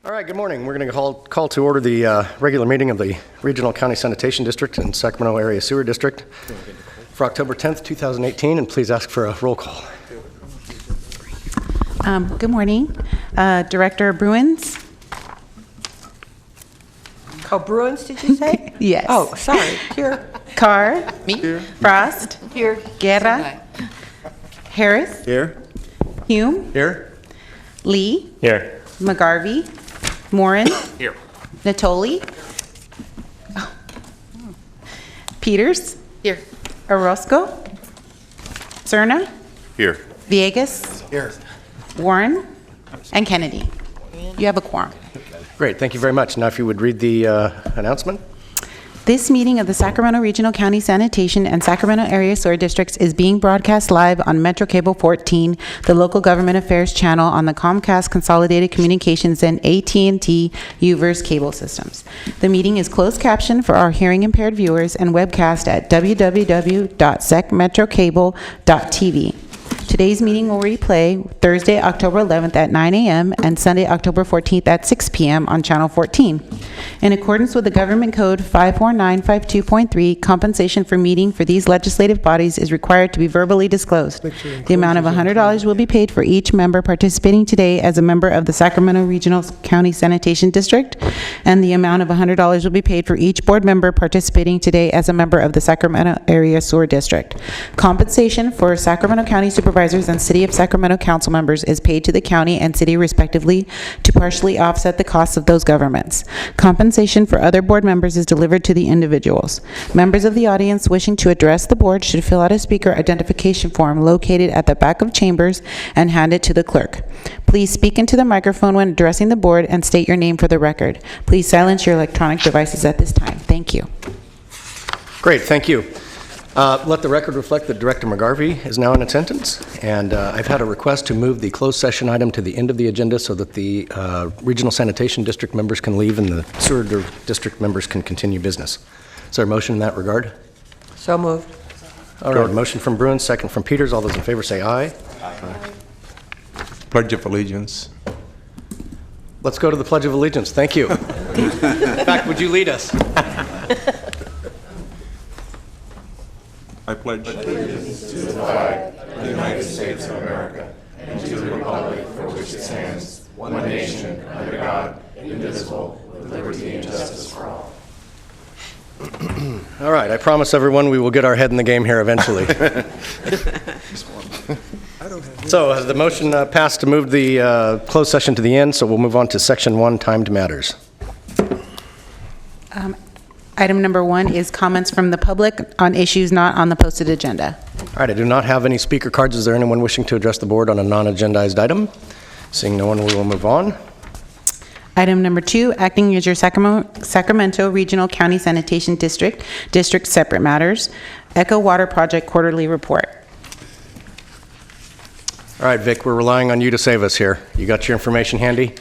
All right, good morning. We're going to call to order the regular meeting of the Regional County Sanitation District and Sacramento Area Sewer District for October 10th, 2018, and please ask for a roll call. Good morning. Director Bruins? Oh, Bruins, did you say? Yes. Oh, sorry. Here. Carr? Me? Here. Frost? Here. Guerra? Harris? Here. Hume? Here. Lee? Here. McGarvey? Morin? Here. Natoli? Peters? Here. Orozco? Cerna? Here. Villegas? Here. Warren? And Kennedy. You have a quorum. Great, thank you very much. Now if you would read the announcement. This meeting of the Sacramento Regional County Sanitation and Sacramento Area Sewer Districts is being broadcast live on Metro Cable 14, the local government affairs channel on the Comcast Consolidated Communications and AT&T UVerse cable systems. The meeting is closed captioned for our hearing impaired viewers and webcast at www.secmetrocable.tv. Today's meeting will replay Thursday, October 11th at 9 a.m. and Sunday, October 14th at 6 p.m. on Channel 14. In accordance with the Government Code 54952.3, compensation for meeting for these legislative bodies is required to be verbally disclosed. The amount of $100 will be paid for each member participating today as a member of the Sacramento Regional County Sanitation District, and the amount of $100 will be paid for each board member participating today as a member of the Sacramento Area Sewer District. Compensation for Sacramento County Supervisors and City of Sacramento council members is paid to the county and city respectively to partially offset the costs of those governments. Compensation for other board members is delivered to the individuals. Members of the audience wishing to address the board should fill out a speaker identification form located at the back of chambers and hand it to the clerk. Please speak into the microphone when addressing the board and state your name for the record. Please silence your electronic devices at this time. Thank you. Great, thank you. Let the record reflect that Director McGarvey is now in attendance, and I've had a request to move the closed session item to the end of the agenda so that the Regional Sanitation District members can leave and the Sewer District members can continue business. Is there a motion in that regard? So moved. All right, motion from Bruins, second from Peters. All those in favor say aye. Aye. Pledge of Allegiance. Let's go to the Pledge of Allegiance. Thank you. In fact, would you lead us? I pledge allegiance to the flag of the United States of America and to the republic for which it stands, one nation, under God, indivisible, with liberty and justice for all. All right, I promise everyone we will get our head in the game here eventually. So has the motion passed to move the closed session to the end, so we'll move on to Section 1, Timed Matters. Item number 1 is comments from the public on issues not on the posted agenda. All right, I do not have any speaker cards. Is there anyone wishing to address the board on a non-agendized item? Seeing no one, we will move on. Item number 2, acting as your Sacramento Regional County Sanitation District separate matters, Echo Water Project quarterly report. All right, Vic, we're relying on you to save us here. You got your information handy?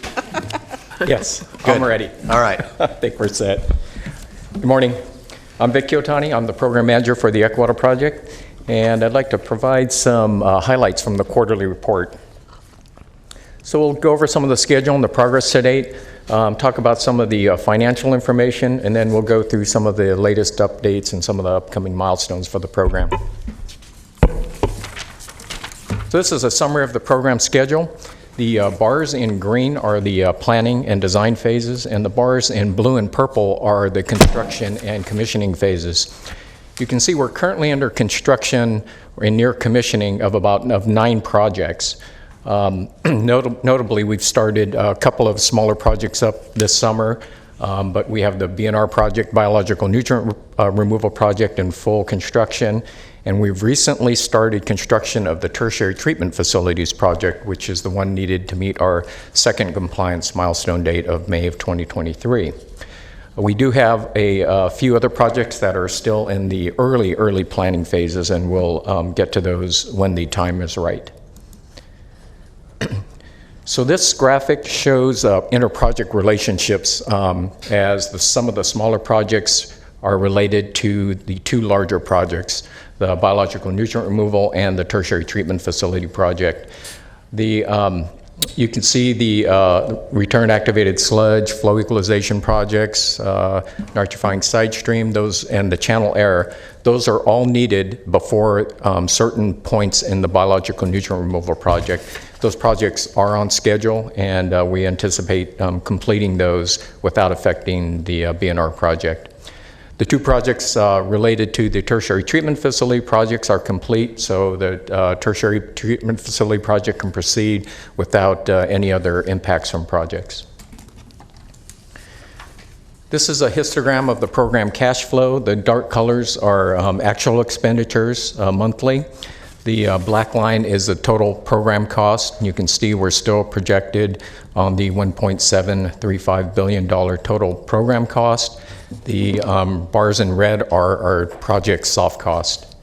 Yes, Good. I'm ready. All right. I think we're set. Good morning. I'm Vic Kiotani. I'm the program manager for the Echo Water Project, and I'd like to provide some highlights from the quarterly report. So we'll go over some of the schedule and the progress to date, talk about some of the financial information, and then we'll go through some of the latest updates and some of the upcoming milestones for the program. So this is a summary of the program schedule. The bars in green are the planning and design phases, and the bars in blue and purple are the construction and commissioning phases. You can see we're currently under construction or near commissioning of 9 projects. Notably, we've started a couple of smaller projects up this summer, but we have the BNR project, Biological Nutrient Removal Project, in full construction. And we've recently started construction of the Tertiary Treatment Facilities project, which is the one needed to meet our second compliance milestone date of May of 2023. We do have a few other projects that are still in the early planning phases, and we'll get to those when the time is right. So this graphic shows inter-project relationships as some of the smaller projects are related to the 2 larger projects, the biological nutrient removal and the tertiary treatment facility project. The You can see the return activated sludge, flow equalization projects, nitrifying side stream, those, and the channel air. Those are all needed before certain points in the biological nutrient removal project. Those projects are on schedule, and we anticipate completing those without affecting the BNR project. The two projects related to the tertiary treatment facility projects are complete, so the tertiary treatment facility project can proceed without any other impacts from projects. This is a histogram of the program cash flow. The dark colors are actual expenditures monthly. The black line is the total program cost. You can see we're still projected on the $1.735 billion total program cost. The bars in red are our project soft cost.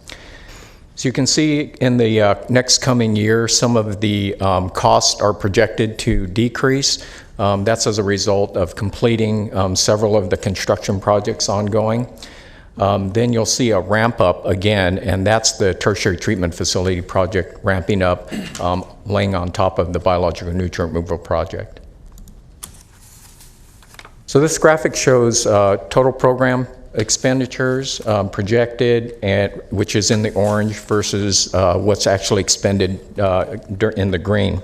So you can see in the next coming year, some of the costs are projected to decrease. That's as a result of completing several of the construction projects ongoing. Then you'll see a ramp up again, and that's the tertiary treatment facility project ramping up, laying on top of the biological nutrient removal project. So this graphic shows total program expenditures projected, and which is in the orange, versus what's actually expended in the green.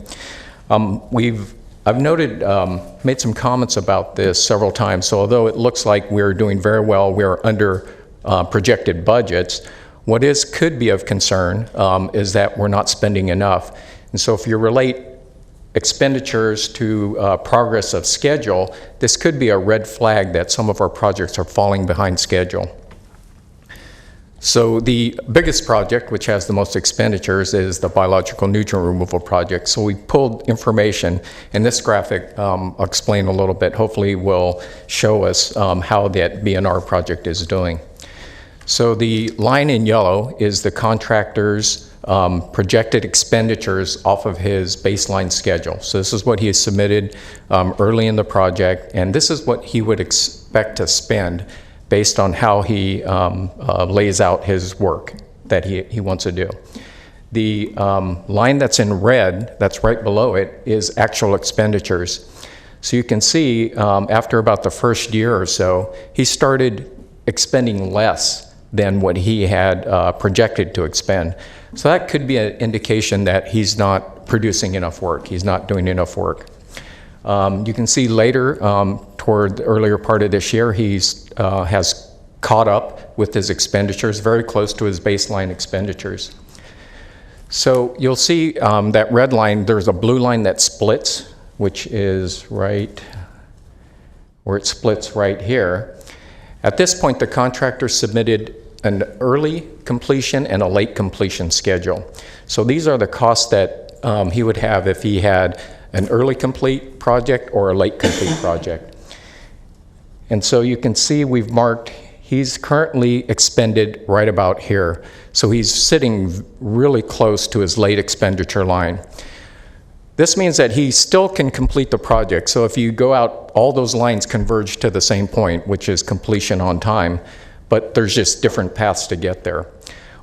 I've made some comments about this several times. So although it looks like we're doing very well, we're under projected budgets, what could be of concern is that we're not spending enough. And so if you relate expenditures to progress of schedule, this could be a red flag that some of our projects are falling behind schedule. So the biggest project, which has the most expenditures, is the biological nutrient removal project. So we pulled information, and this graphic I'll explain a little bit, hopefully will show us how that BNR project is doing. So the line in yellow is the contractor's projected expenditures off of his baseline schedule. So this is what he has submitted early in the project, and this is what he would expect to spend based on how he lays out his work that he wants to do. The line that's in red, that's right below it, is actual expenditures. So you can see after about the first year or so, he started expending less than what he had projected to expend. So that could be an indication that he's not producing enough work. He's not doing enough work. You can see later, toward the earlier part of this year, has caught up with his expenditures, very close to his baseline expenditures. So you'll see that red line, there's a blue line that splits, which is right where it splits right here. At this point, the contractor submitted an early completion and a late completion schedule. So these are the costs that he would have if he had an early complete project or a late complete project. And so you can see we've marked, he's currently expended right about here. So he's sitting really close to his late expenditure line. This means that he still can complete the project. So if you go out, all those lines converge to the same point, which is completion on time, but there's just different paths to get there.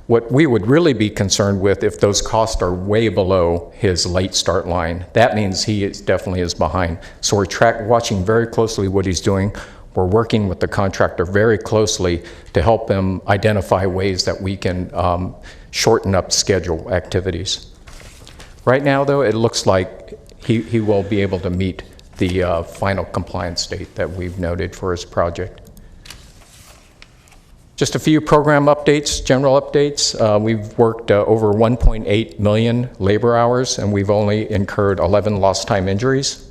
What we would really be concerned with if those costs are way below his late start line, that means he definitely is behind. So we're watching very closely what he's doing. We're working with the contractor very closely to help him identify ways that we can shorten up schedule activities. Right now, though, it looks like he will be able to meet the final compliance date that we've noted for his project. Just a few program updates, general updates. We've worked over 1.8 million labor hours, and we've only incurred 11 lost time injuries.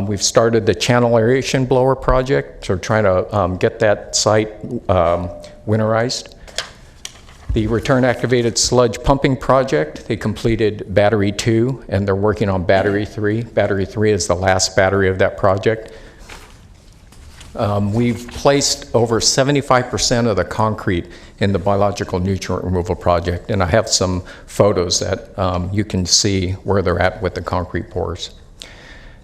We've started the channel aeration blower project, so we're trying to get that site winterized. The return activated sludge pumping project, they completed battery 2, and they're working on battery 3. Battery 3 is the last battery of that project. We've placed over 75% of the concrete in the biological nutrient removal project, and I have some photos that you can see where they're at with the concrete pours.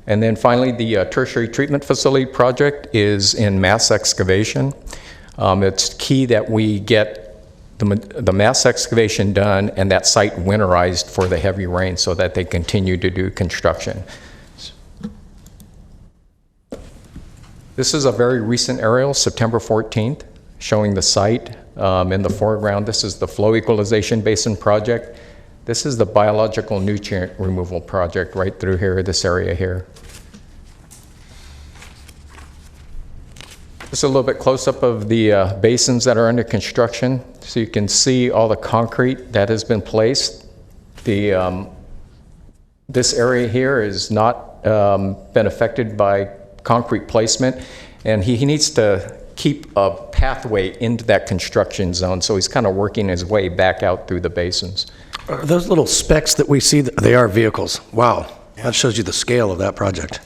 And then finally, the tertiary treatment facility project is in mass excavation. It's key that we get the mass excavation done and that site winterized for the heavy rain so that they continue to do construction. This is a very recent aerial, September 14th, showing the site in the foreground. This is the flow equalization basin project. This is the biological nutrient removal project right through here, this area here. Just a little bit close-up of the basins that are under construction. So you can see all the concrete that has been placed. This area here is not been affected by concrete placement, and he needs to keep a pathway into that construction zone, so he's kind of working his way back out through the basins. Are those little specks that we see, they are vehicles? Wow, that shows you the scale of that project.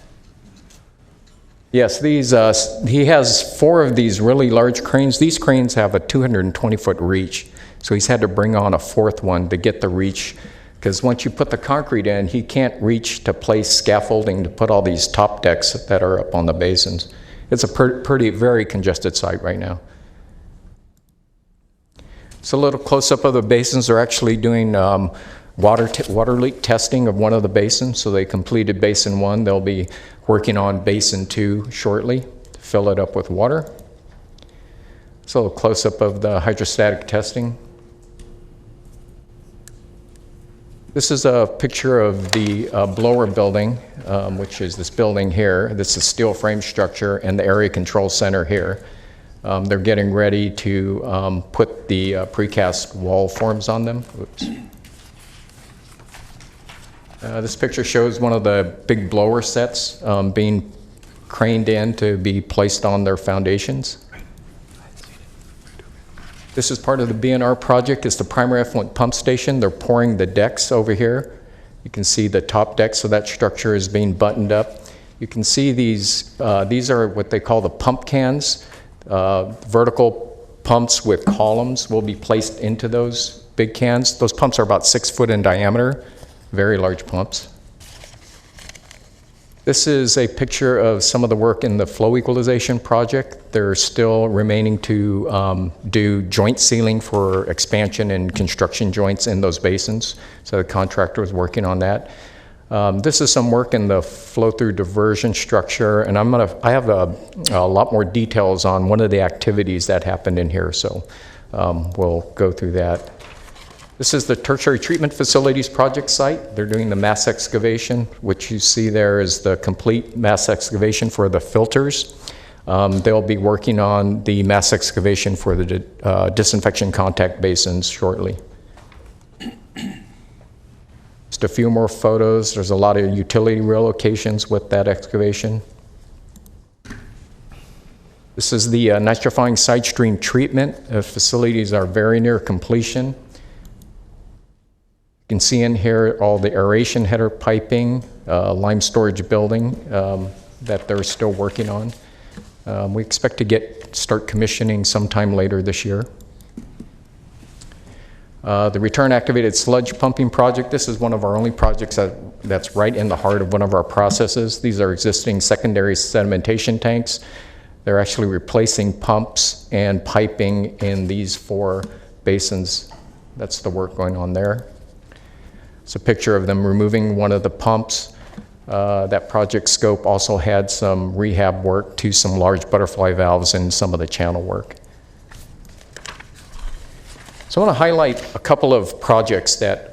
Yes, he has 4 of these really large cranes. These cranes have a 220-foot reach, so he's had to bring on a 4th one to get the reach, because once you put the concrete in, he can't reach to place scaffolding to put all these top decks that are up on the basins. It's a very congested site right now. So a little close-up of the basins. They're actually doing water leak testing of one of the basins. So they completed basin 1. They'll be working on basin 2 shortly to fill it up with water. So a close-up of the hydrostatic testing. This is a picture of the blower building, which is this building here. This is steel frame structure and the area control center here. They're getting ready to put the precast wall forms on them. Oops. This picture shows one of the big blower sets being craned in to be placed on their foundations. This is part of the BNR project. It's the primary effluent pump station. They're pouring the decks over here. You can see the top deck, so that structure is being buttoned up. You can see these are what they call the pump cans. Vertical pumps with columns will be placed into those big cans. Those pumps are about 6 foot in diameter, very large pumps. This is a picture of some of the work in the flow equalization project. They're still remaining to do joint sealing for expansion and construction joints in those basins. So the contractor is working on that. This is some work in the flow-through diversion structure, and I have a lot more details on one of the activities that happened in here, so we'll go through that. This is the tertiary treatment facilities project site. They're doing the mass excavation, which you see there is the complete mass excavation for the filters. They'll be working on the mass excavation for the disinfection contact basins shortly. Just a few more photos. There's a lot of utility relocations with that excavation. This is the nitrifying side stream treatment. The facilities are very near completion. You can see in here all the aeration header piping, lime storage building that they're still working on. We expect to start commissioning sometime later this year. The return activated sludge pumping project. This is one of our only projects that's right in the heart of one of our processes. These are existing secondary sedimentation tanks. They're actually replacing pumps and piping in these 4 basins. That's the work going on there. It's a picture of them removing one of the pumps. That project scope also had some rehab work to some large butterfly valves and some of the channel work. So I want to highlight a couple of projects that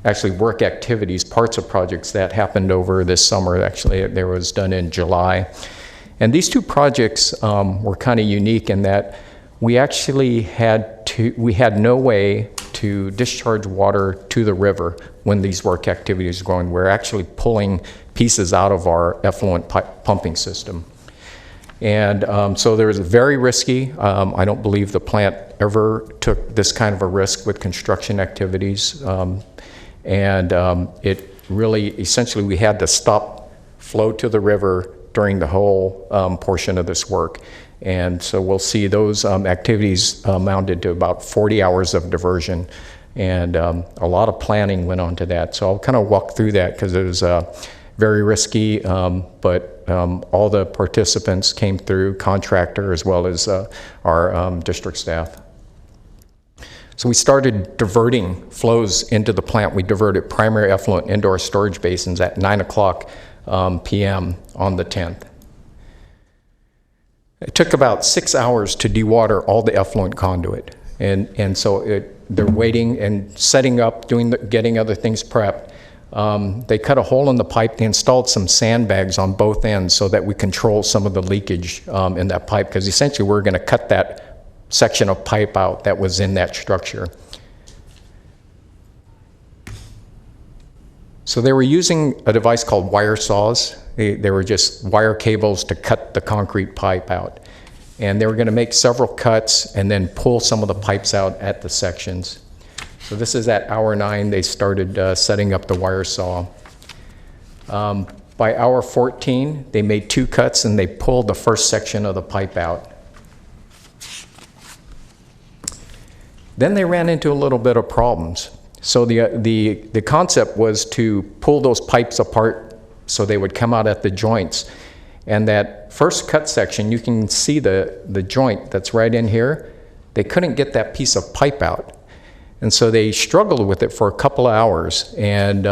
actually work activities, parts of projects that happened over this summer. Actually, there was done in July. And these 2 projects were kind of unique in that we actually had no way to discharge water to the river when these work activities are going. We're actually pulling pieces out of our effluent pumping system. And so there was very risky. I don't believe the plant ever took this kind of a risk with construction activities. It really, essentially, we had to stop flow to the river during the whole portion of this work. And so we'll see those activities amounted to about 40 hours of diversion. And a lot of planning went on to that. So I'll kind of walk through that because it was very risky, but all the participants came through, contractor as well as our district staff. So we started diverting flows into the plant. We diverted primary effluent into our storage basins at 9 o'clock p.m. on the 10th. It took about 6 hours to dewater all the effluent conduit. And so they're waiting and setting up, getting other things prepped. They cut a hole in the pipe. They installed some sandbags on both ends so that we control some of the leakage in that pipe, because essentially we're going to cut that section of pipe out that was in that structure. So they were using a device called wire saws. They were just wire cables to cut the concrete pipe out. And they were going to make several cuts and then pull some of the pipes out at the sections. So this is at hour 9, they started setting up the wire saw. By hour 14, they made 2 cuts and they pulled the first section of the pipe out. Then they ran into a little bit of problems. So the concept was to pull those pipes apart so they would come out at the joints. And that first cut section, you can see the joint that's right in here. They couldn't get that piece of pipe out. And so they struggled with it for a couple of hours. And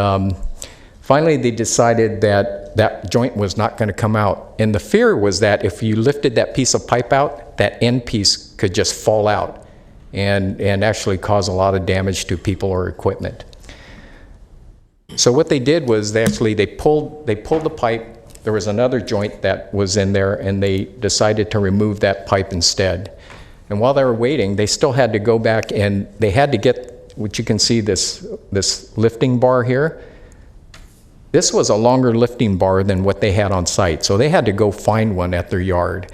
finally, they decided that that joint was not going to come out. And the fear was that if you lifted that piece of pipe out, that end piece could just fall out and actually cause a lot of damage to people or equipment. So what they did was they pulled the pipe. There was another joint that was in there, and they decided to remove that pipe instead. And while they were waiting, they still had to go back, and they had to get, what you can see, this lifting bar here. This was a longer lifting bar than what they had on site, so they had to go find one at their yard.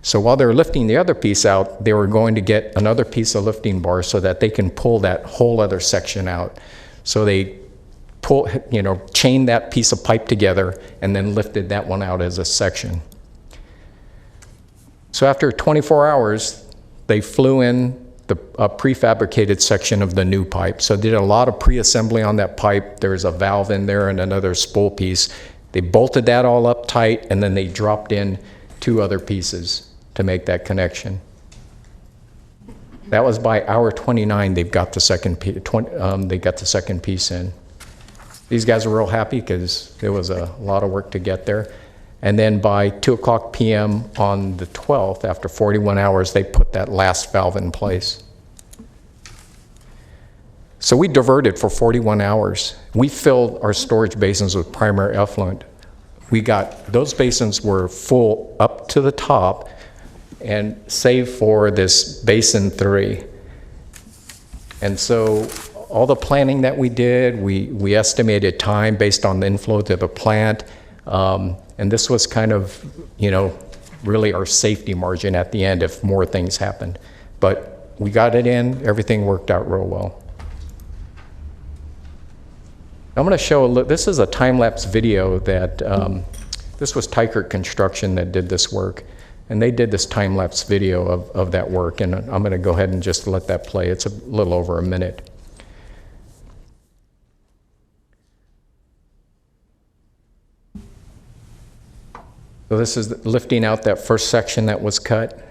So while they were lifting the other piece out, they were going to get another piece of lifting bar so that they can pull that whole other section out. So they chained that piece of pipe together and then lifted that one out as a section. So after 24 hours, they flew in a prefabricated section of the new pipe. So they did a lot of pre-assembly on that pipe. There's a valve in there and another spool piece. They bolted that all up tight, and then they dropped in 2 other pieces to make that connection. That was by hour 29. They've got the second piece in. These guys were real happy because there was a lot of work to get there. And then by 2 o'clock p.m. on the 12th, after 41 hours, they put that last valve in place. So we diverted for 41 hours. We filled our storage basins with primary effluent. Those basins were full up to the top, and save for this basin 3. And so all the planning that we did, we estimated time based on the inflow to the plant. And this was kind of, really our safety margin at the end if more things happened. But we got it in, everything worked out real well. I'm going to show this is a time-lapse video that, this was Tykert Construction that did this work. And they did this time-lapse video of that work. And I'm going to go ahead and just let that play. It's a little over a minute. So this is lifting out that first section that was cut.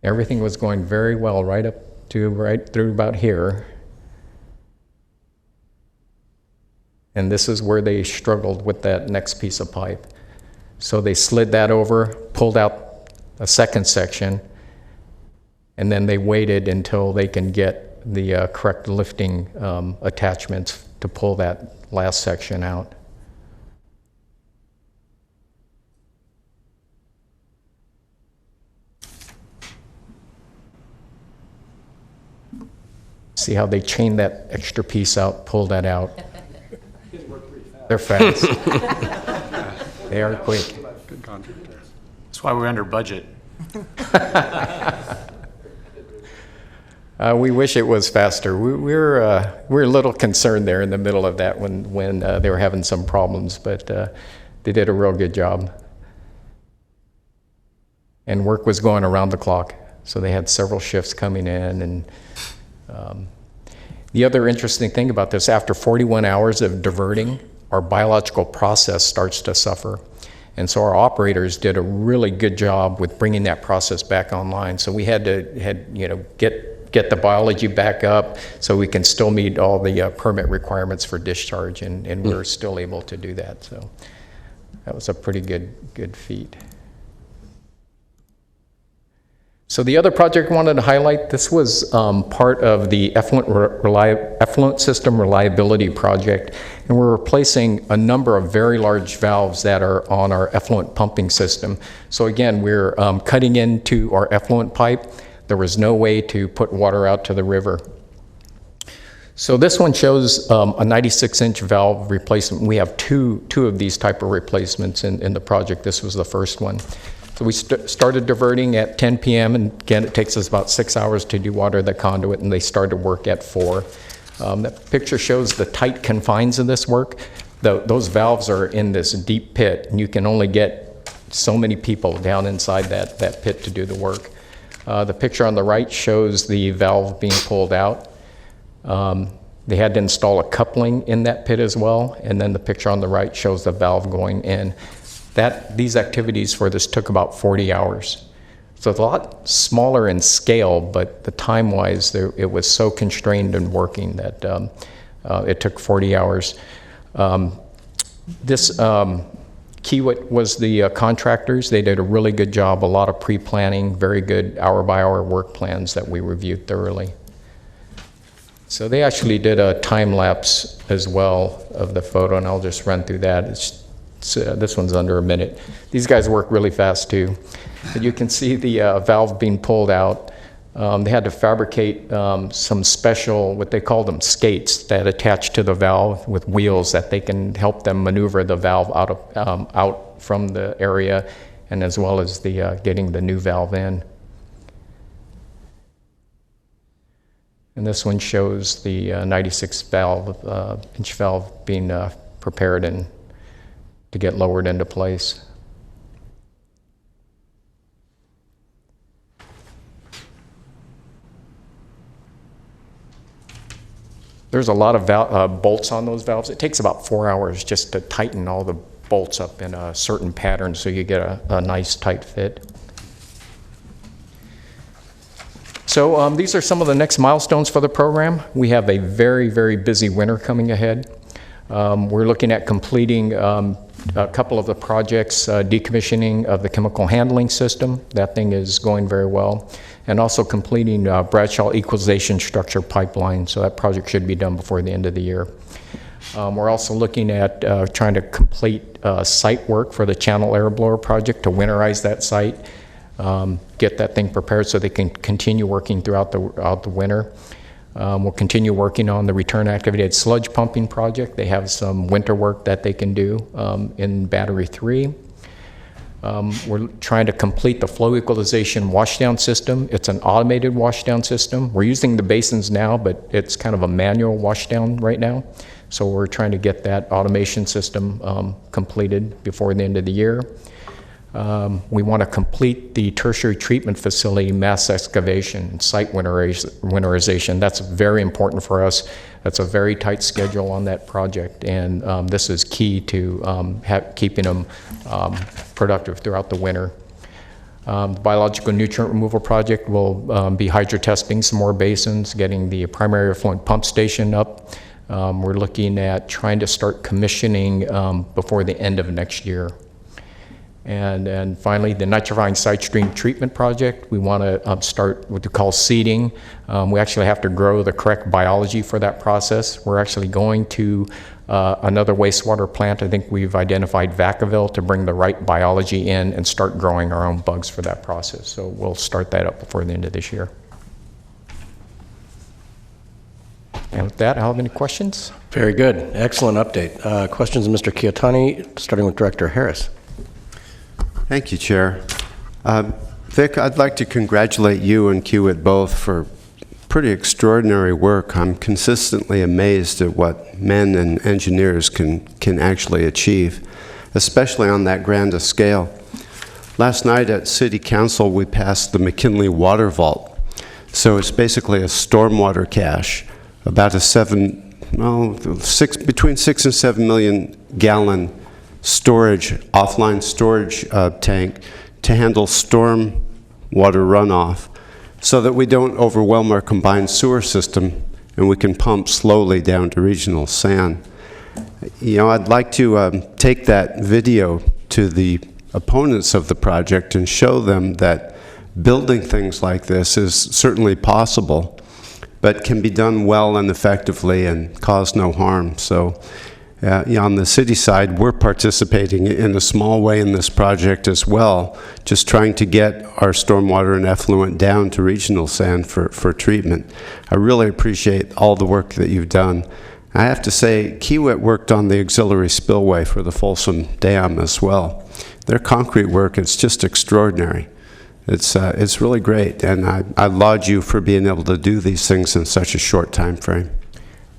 Everything was going very well right through about here. And this is where they struggled with that next piece of pipe. So they slid that over, pulled out a second section, and then they waited until they can get the correct lifting attachments to pull that last section out. See how they chained that extra piece out, pulled that out. They're fast. They are quick. That's why we're under budget. We wish it was faster. We're a little concerned there in the middle of that when they were having some problems, but they did a real good job. And work was going around the clock, so they had several shifts coming in. And the other interesting thing about this, after 41 hours of diverting, our biological process starts to suffer. And so our operators did a really good job with bringing that process back online. So we had to get the biology back up so we can still meet all the permit requirements for discharge, and we were still able to do that. So that was a pretty good feat. So the other project I wanted to highlight, this was part of the effluent system reliability project, and we're replacing a number of very large valves that are on our effluent pumping system. So again, we're cutting into our effluent pipe. There was no way to put water out to the river. So this one shows a 96-inch valve replacement. We have two of these type of replacements in the project. This was the first one. So we started diverting at 10 p.m. and again, it takes us about 6 hours to dewater the conduit, and they started work at 4. That picture shows the tight confines of this work. Those valves are in this deep pit, and you can only get so many people down inside that pit to do the work. The picture on the right shows the valve being pulled out. They had to install a coupling in that pit as well, and then the picture on the right shows the valve going in. These activities for this took about 40 hours. So it's a lot smaller in scale, but the time-wise, it was so constrained and working that it took 40 hours. Kiewit was the contractors. They did a really good job, a lot of pre-planning, very good hour-by-hour work plans that we reviewed thoroughly. So they actually did a time-lapse as well of the photo, and I'll just run through that. This one's under a minute. These guys work really fast too. But you can see the valve being pulled out. They had to fabricate some special, what they call them, skates that attach to the valve with wheels that they can help them maneuver the valve out from the area, and as well as the getting the new valve in. And this one shows the 96-inch valve being prepared and to get lowered into place. There's a lot of bolts on those valves. It takes about 4 hours just to tighten all the bolts up in a certain pattern so you get a nice tight fit. So these are some of the next milestones for the program. We have a very, very busy winter coming ahead. We're looking at completing a couple of the projects, decommissioning of the chemical handling system. That thing is going very well. And also completing Bradshaw equalization structure pipeline. So that project should be done before the end of the year. We're also looking at trying to complete site work for the channel air blower project to winterize that site, get that thing prepared so they can continue working throughout the winter. We'll continue working on the return activated sludge pumping project. They have some winter work that they can do in Battery 3. We're trying to complete the flow equalization washdown system. It's an automated washdown system. We're using the basins now, but it's kind of a manual washdown right now. So we're trying to get that automation system completed before the end of the year. We want to complete the tertiary treatment facility mass excavation and site winterization. That's very important for us. That's a very tight schedule on that project, and this is key to keeping them productive throughout the winter. The biological nutrient removal project will be hydrotesting some more basins, getting the primary effluent pump station up. We're looking at trying to start commissioning before the end of next year. And finally, the nitrifying side stream treatment project. We want to start what we call seeding. We actually have to grow the correct biology for that process. We're actually going to another wastewater plant. I think we've identified Vacaville to bring the right biology in and start growing our own bugs for that process. So we'll start that up before the end of this year. And with that, I'll have any questions? Very good. Excellent update. Questions of Mr. Kiotani, starting with Director Harris. Thank you, Chair. Vic, I'd like to congratulate you and Kiewit both for pretty extraordinary work. I'm consistently amazed at what men and engineers can actually achieve, especially on that grand a scale. Last night at City Council, we passed the McKinley Water Vault. So it's basically a stormwater cache, about a between 6 and 7 million gallon storage, offline storage tank to handle storm water runoff so that we don't overwhelm our combined sewer system and we can pump slowly down to regional sand. You know, I'd like to take that video to the opponents of the project and show them that building things like this is certainly possible, but can be done well and effectively and cause no harm. So on the city side, we're participating in a small way in this project as well, just trying to get our stormwater and effluent down to regional sand for treatment. I really appreciate all the work that you've done. I have to say, Kiewit worked on the auxiliary spillway for the Folsom Dam as well. Their concrete work is just extraordinary. It's really great, and I laud you for being able to do these things in such a short time frame.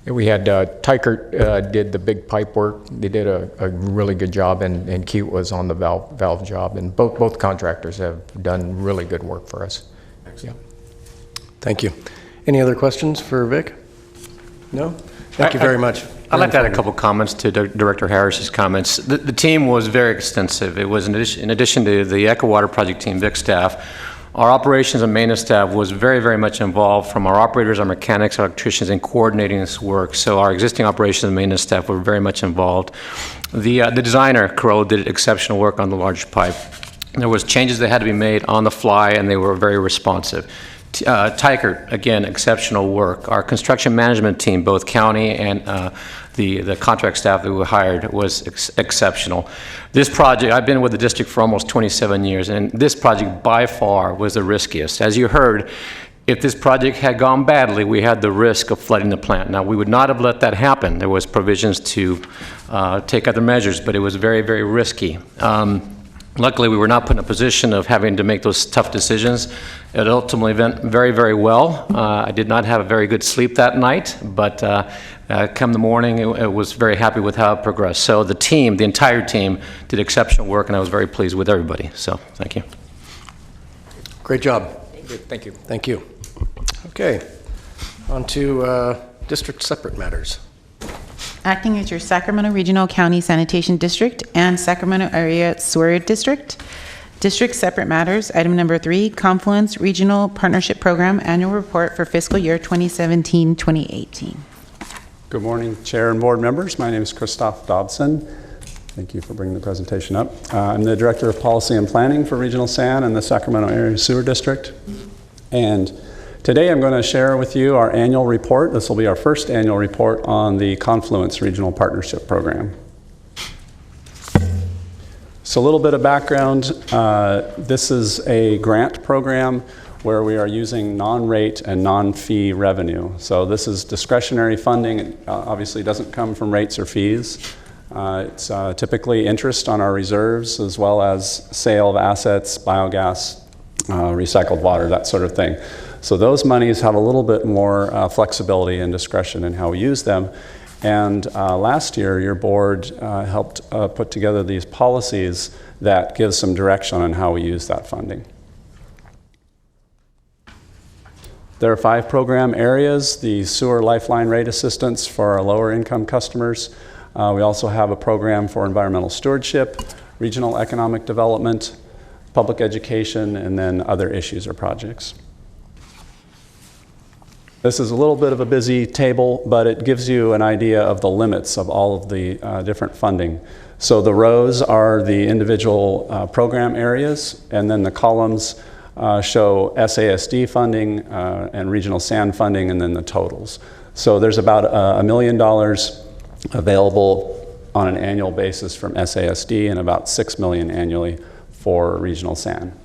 We had Tykert did the big pipe work. They did a really good job, and Kiewit was on the valve job, and both contractors have done really good work for us. Yeah. Thank you. Any other questions for Vic? No? Thank you very much. I'd like to add a couple comments to Director Harris's comments. The team was very extensive. It was in addition to the Echo Water Project team, Vic staff, our operations and maintenance staff was very, very much involved, from our operators, our mechanics, our electricians, in coordinating this work. So our existing operations and maintenance staff were very much involved. The designer, Crow, did exceptional work on the large pipe. There was changes that had to be made on the fly, and they were very responsive. Tykert, again, exceptional work. Our construction management team, both county and the contract staff that we hired, was exceptional. This project, I've been with the district for almost 27 years, and this project by far was the riskiest. As you heard, if this project had gone badly, we had the risk of flooding the plant. Now, we would not have let that happen. There was provisions to take other measures, but it was very, very risky. Luckily, we were not put in a position of having to make those tough decisions. It ultimately went very, very well. I did not have a very good sleep that night, but come the morning, I was very happy with how it progressed. So the team, the entire team, did exceptional work, and I was very pleased with everybody. So thank you. Great job. Thank you. Thank you. Okay. On to district separate matters. Acting as your Sacramento Regional County Sanitation District and Sacramento Area Sewer District. District separate matters. Item number 3, Confluence Regional Partnership Program Annual Report for Fiscal Year 2017-2018. Good morning, Chair and board members. My name is Christoph Dobson. Thank you for bringing the presentation up. I'm the Director of Policy and Planning for Regional San and the Sacramento Area Sewer District. And today I'm going to share with you our annual report. This will be our first annual report on the Confluence Regional Partnership Program. So a little bit of background. This is a grant program where we are using non-rate and non-fee revenue. So this is discretionary funding. It obviously doesn't come from rates or fees. It's typically interest on our reserves, as well as sale of assets, biogas, recycled water, that sort of thing. So those monies have a little bit more flexibility and discretion in how we use them. And last year, your board helped put together these policies that give some direction on how we use that funding. There are 5 program areas: the sewer lifeline rate assistance for our lower income customers. We also have a program for environmental stewardship, regional economic development, public education, and then other issues or projects. This is a little bit of a busy table, but it gives you an idea of the limits of all of the different funding. So the rows are the individual program areas, and then the columns show SASD funding and regional SAN funding, and then the totals. So there's about $1 million available on an annual basis from SASD and about $6 million annually for regional SAN.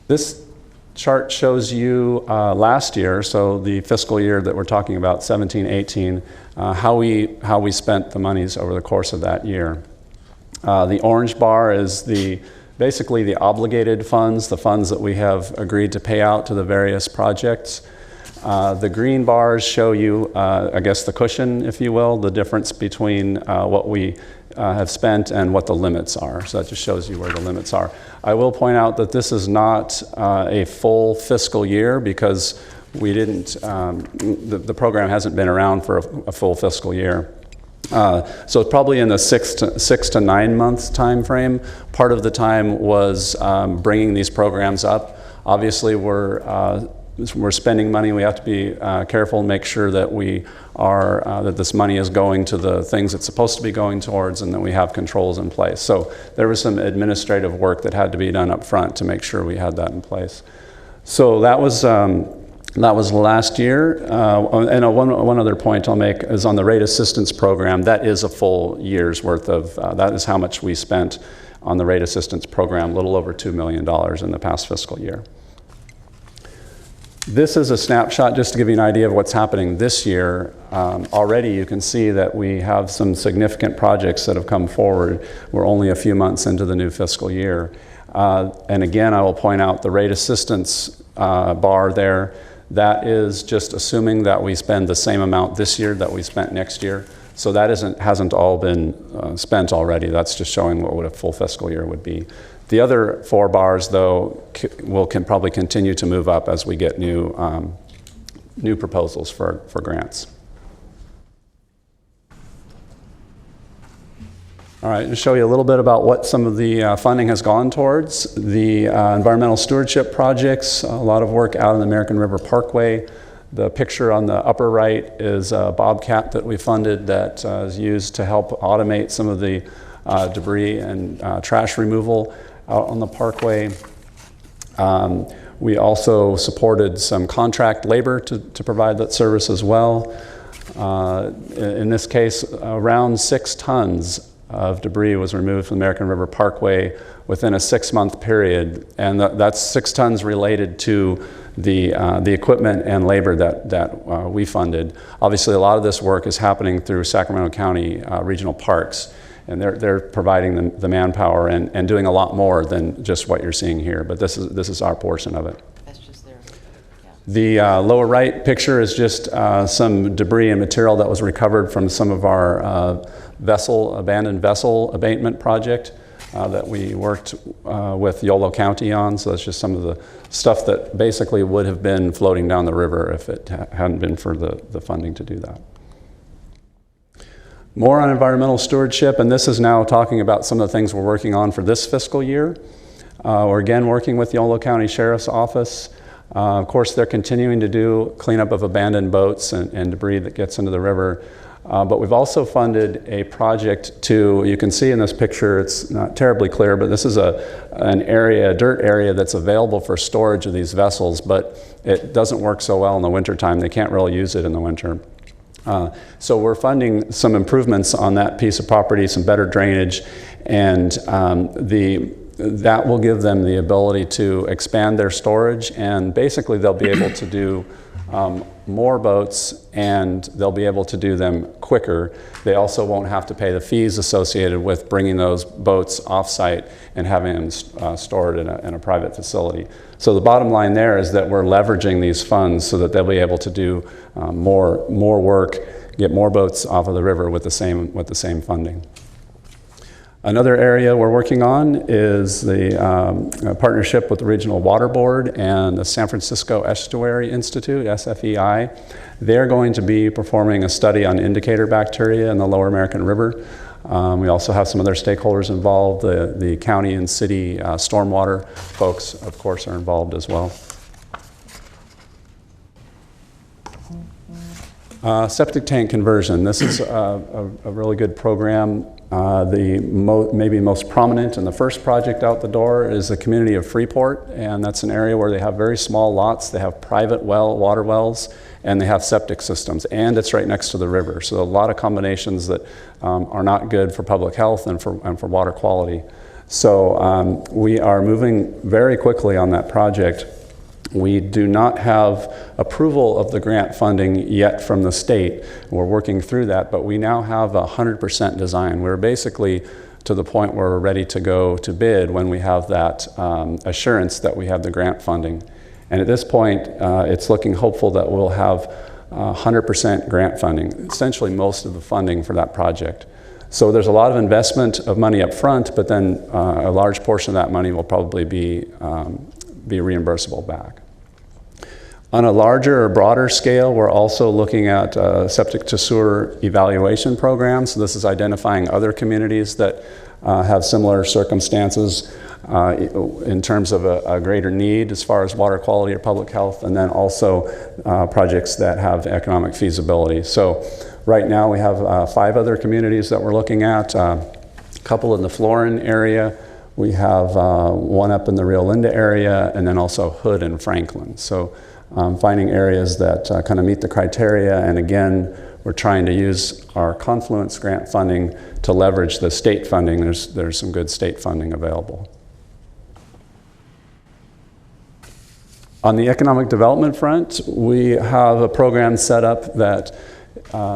This chart shows you last year, so the fiscal year that we're talking about, 17-18, how we spent the monies over the course of that year. The orange bar is basically the obligated funds, the funds that we have agreed to pay out to the various projects. The green bars show you, I guess, the cushion, if you will, the difference between what we have spent and what the limits are. So that just shows you where the limits are. I will point out that this is not a full fiscal year, because we didn't, the program hasn't been around for a full fiscal year. So it's probably in the 6 to 9 months time frame. Part of the time was bringing these programs up. Obviously, we're spending money. We have to be careful and make sure that we are that this money is going to the things it's supposed to be going towards, and that we have controls in place. So there was some administrative work that had to be done up front to make sure we had that in place. So that was last year. And one other point I'll make is on the rate assistance program. That is a full year's worth of. That is how much we spent on the rate assistance program. A little over $2 million in the past fiscal year. This is a snapshot just to give you an idea of what's happening this year. Already you can see that we have some significant projects that have come forward. We're only a few months into the new fiscal year. And again, I will point out the rate assistance bar there. That is just assuming that we spend the same amount this year that we spent next year. So that hasn't all been spent already. That's just showing what a full fiscal year would be. The other 4 bars, though, can probably continue to move up as we get new proposals for grants. All right, to show you a little bit about what some of the funding has gone towards. The environmental stewardship projects, a lot of work out on the American River Parkway. The picture on the upper right is a Bobcat that we funded that is used to help automate some of the debris and trash removal out on the parkway. We also supported some contract labor to provide that service as well. In this case, around 6 tons of debris was removed from the American River Parkway within a 6-month period, and that's 6 tons related to the equipment and labor that we funded. Obviously, a lot of this work is happening through Sacramento County Regional Parks, and they're providing the manpower and doing a lot more than just what you're seeing here. But this is our portion of it. That's just there. The lower right picture is just some debris and material that was recovered from some of our abandoned vessel abatement project that we worked with Yolo County on. So that's just some of the stuff that basically would have been floating down the river if it hadn't been for the funding to do that. More on environmental stewardship, and this is now talking about some of the things we're working on for this fiscal year. We're again working with Yolo County Sheriff's Office. Of course, they're continuing to do cleanup of abandoned boats and debris that gets into the river. But we've also funded a project you can see in this picture, it's not terribly clear, but this is a dirt area that's available for storage of these vessels, but it doesn't work so well in the wintertime. They can't really use it in the winter. So we're funding some improvements on that piece of property, some better drainage, and that will give them the ability to expand their storage, and basically they'll be able to do more boats, and they'll be able to do them quicker. They also won't have to pay the fees associated with bringing those boats off-site and having them stored in a private facility. So the bottom line there is that we're leveraging these funds so that they'll be able to do more work, get more boats off of the river with the same funding. Another area we're working on is the partnership with the Regional Water Board and the San Francisco Estuary Institute, SFEI. They're going to be performing a study on indicator bacteria in the Lower American River. We also have some other stakeholders involved. The county and city stormwater folks, of course, are involved as well. Septic tank conversion. This is a really good program. Maybe most prominent and the first project out the door is the community of Freeport, and that's an area where they have very small lots. They have private water wells, and they have septic systems, and it's right next to the river. So a lot of combinations that are not good for public health and for water quality. So we are moving very quickly on that project. We do not have approval of the grant funding yet from the state. We're working through that, but we now have 100% design. We're basically to the point where we're ready to go to bid when we have that assurance that we have the grant funding. And at this point, it's looking hopeful that we'll have 100% grant funding, essentially most of the funding for that project. So there's a lot of investment of money up front, but then a large portion of that money will probably be reimbursable back. On a larger or broader scale, we're also looking at septic to sewer evaluation programs. So this is identifying other communities that have similar circumstances in terms of a greater need as far as water quality or public health, and then also projects that have economic feasibility. So right now we have 5 other communities that we're looking at, a couple in the Florin area. We have one up in the Rio Linda area, and then also Hood and Franklin. So finding areas that kind of meet the criteria, and again, we're trying to use our Confluence grant funding to leverage the state funding. There's some good state funding available. On the economic development front, we have a program set up that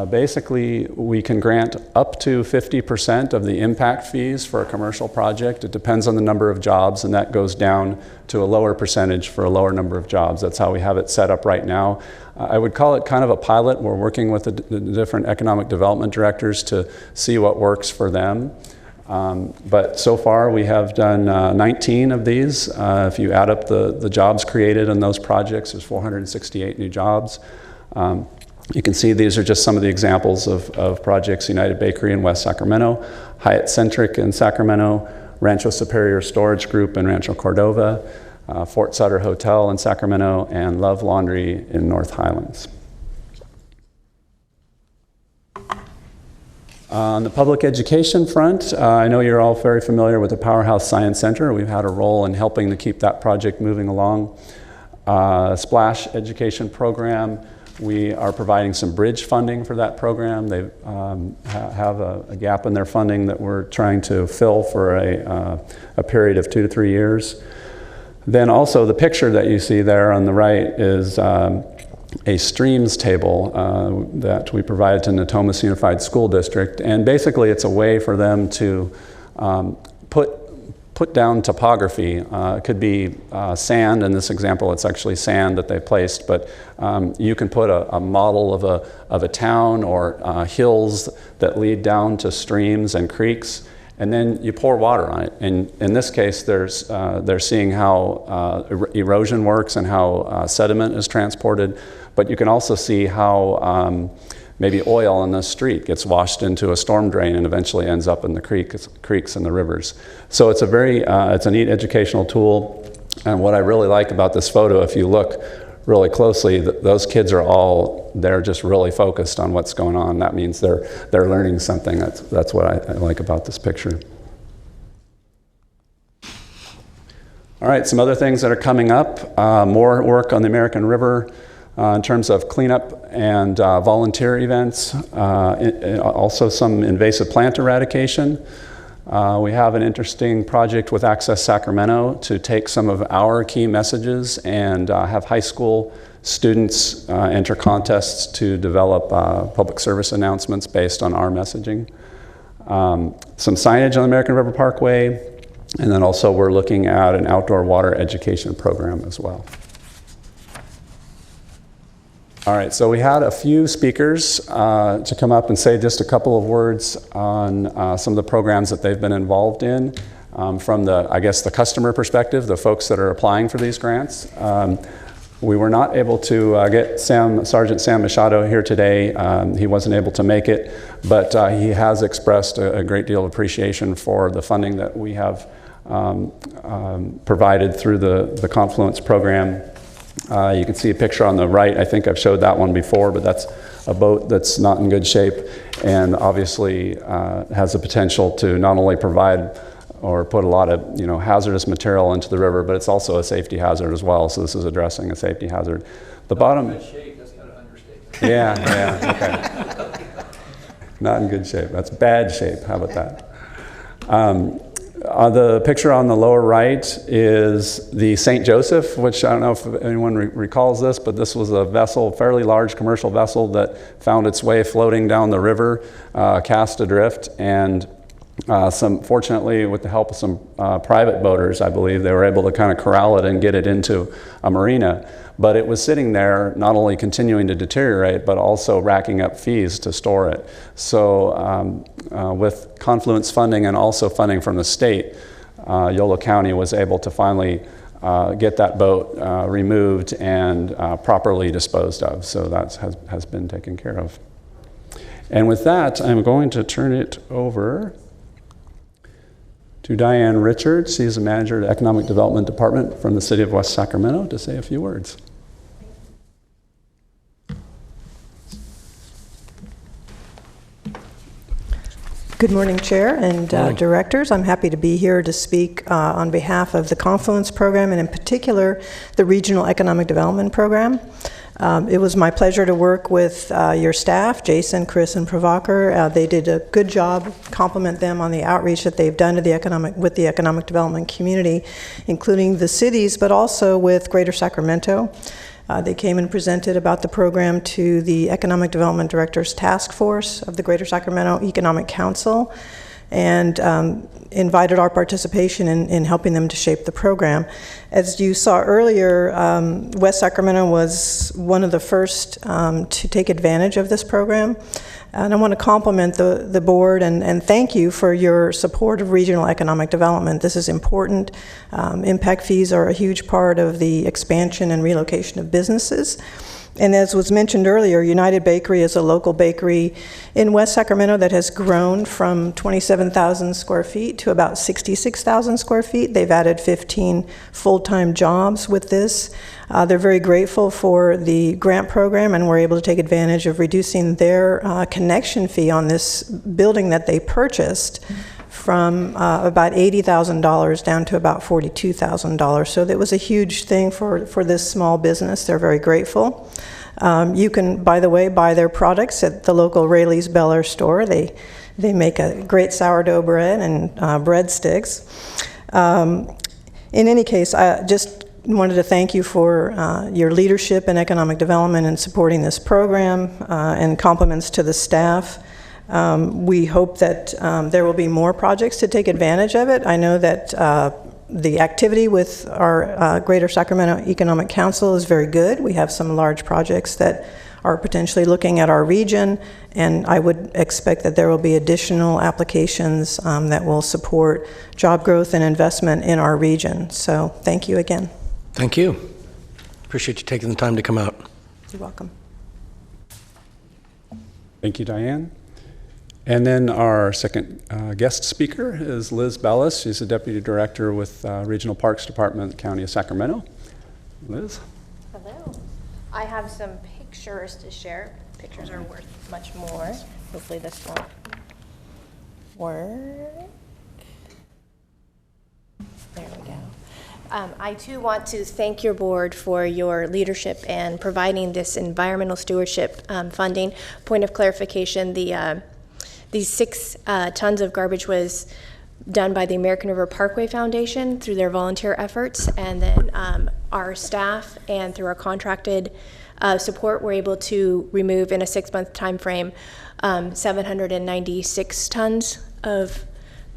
basically we can grant up to 50% of the impact fees for a commercial project. It depends on the number of jobs, and that goes down to a lower percentage for a lower number of jobs. That's how we have it set up right now. I would call it kind of a pilot. We're working with the different economic development directors to see what works for them. But so far we have done 19 of these. If you add up the jobs created in those projects, there's 468 new jobs. You can see these are just some of the examples of projects: United Bakery in West Sacramento, Hyatt Centric in Sacramento, Rancho Superior Storage Group in Rancho Cordova, Fort Sutter Hotel in Sacramento, and Love Laundry in North Highlands. On the public education front, I know you're all very familiar with the Powerhouse Science Center. We've had a role in helping to keep that project moving along. Splash Education Program, we are providing some bridge funding for that program. They have a gap in their funding that we're trying to fill for a period of 2 to 3 years. Then also the picture that you see there on the right is a streams table that we provided to Natomas Unified School District. And basically it's a way for them to put down topography. It could be sand. In this example, it's actually sand that they placed, but you can put a model of a town or hills that lead down to streams and creeks, and then you pour water on it. And in this case, they're seeing how erosion works and how sediment is transported, but you can also see how maybe oil in the street gets washed into a storm drain and eventually ends up in the creeks and the rivers. So it's it's a neat educational tool. And what I really like about this photo, if you look really closely, those kids are all, they're just really focused on what's going on. That means they're learning something. That's what I like about this picture. All right, some other things that are coming up. More work on the American River in terms of cleanup and volunteer events. Also some invasive plant eradication. We have an interesting project with Access Sacramento to take some of our key messages and have high school students enter contests to develop public service announcements based on our messaging. Some signage on the American River Parkway, and then also we're looking at an outdoor water education program as well. All right, so we had a few speakers to come up and say just a couple of words on some of the programs that they've been involved in from the customer perspective, the folks that are applying for these grants. We were not able to get Sergeant Sam Machado here today. He wasn't able to make it, but he has expressed a great deal of appreciation for the funding that we have provided through the Confluence program. You can see a picture on the right. I think I've showed that one before, but that's a boat that's not in good shape and obviously has the potential to not only provide or put a lot of hazardous material into the river, but it's also a safety hazard as well. So this is addressing a safety hazard. The bottom. Not in good shape. That's kind of understatement. Yeah. Okay. Not in good shape. That's bad shape. How about that? The picture on the lower right is the St. Joseph, which I don't know if anyone recalls this, but this was a vessel, fairly large commercial vessel that found its way floating down the river, cast adrift, and fortunately, with the help of some private boaters, I believe, they were able to kind of corral it and get it into a marina. But it was sitting there, not only continuing to deteriorate, but also racking up fees to store it. So with Confluence funding and also funding from the state, Yolo County was able to finally get that boat removed and properly disposed of. So that has been taken care of. And with that, I'm going to turn it over to Diane Richards. She's the manager of the Economic Development Department from the City of West Sacramento, to say a few words. Good morning, Chair and Directors. I'm happy to be here to speak on behalf of the Confluence Program, and in particular, the Regional Economic Development Program. It was my pleasure to work with your staff, Jason, Chris, and Pravakar. They did a good job. Compliment them on the outreach that they've done to the economic development community, including the cities, but also with Greater Sacramento. They came and presented about the program to the Economic Development Directors Task Force of the Greater Sacramento Economic Council, and invited our participation in helping them to shape the program. As you saw earlier, West Sacramento was one of the first to take advantage of this program. And I want to compliment the board and thank you for your support of regional economic development. This is important. Impact fees are a huge part of the expansion and relocation of businesses. And as was mentioned earlier, United Bakery is a local bakery in West Sacramento that has grown from 27,000 square feet to about 66,000 square feet. They've added 15 full-time jobs with this. They're very grateful for the grant program, and we're able to take advantage of reducing their connection fee on this building that they purchased from about $80,000 down to about $42,000. So that was a huge thing for this small business. They're very grateful. You can, by the way, buy their products at the local Rayleigh's Bel Air store. They make a great sourdough bread and breadsticks. In any case, I just wanted to thank you for your leadership in economic development and supporting this program, and compliments to the staff. We hope that there will be more projects to take advantage of it. I know that the activity with our Greater Sacramento Economic Council is very good. We have some large projects that are potentially looking at our region, and I would expect that there will be additional applications that will support job growth and investment in our region. So thank you again. Thank you. Appreciate you taking the time to come out. You're welcome. Thank you, Diane. And then our second guest speaker is Liz Bellis. She's the Deputy Director with Regional Parks Department, County of Sacramento. Liz? Hello. I have some pictures to share. Pictures are worth much more. Hopefully this won't work. There we go. I too want to thank your board for your leadership and providing this environmental stewardship funding. Point of clarification, these 6 tons of garbage was done by the American River Parkway Foundation through their volunteer efforts, and then our staff and through our contracted support were able to remove in a 6-month time frame 796 tons of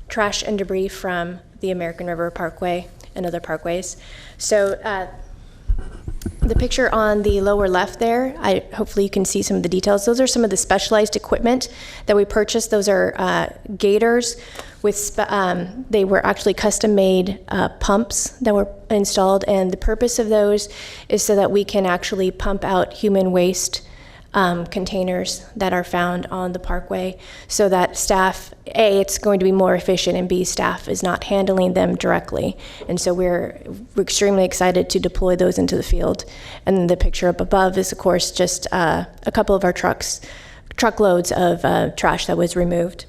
trash and debris from the American River Parkway and other parkways. So the picture on the lower left there, hopefully you can see some of the details. Those are some of the specialized equipment that we purchased. Those are gators with, they were actually custom-made pumps that were installed, and the purpose of those is so that we can actually pump out human waste containers that are found on the parkway, so that staff, A, it's going to be more efficient, and B, staff is not handling them directly. And so we're extremely excited to deploy those into the field. And the picture up above is, of course, just a couple of our truckloads of trash that was removed.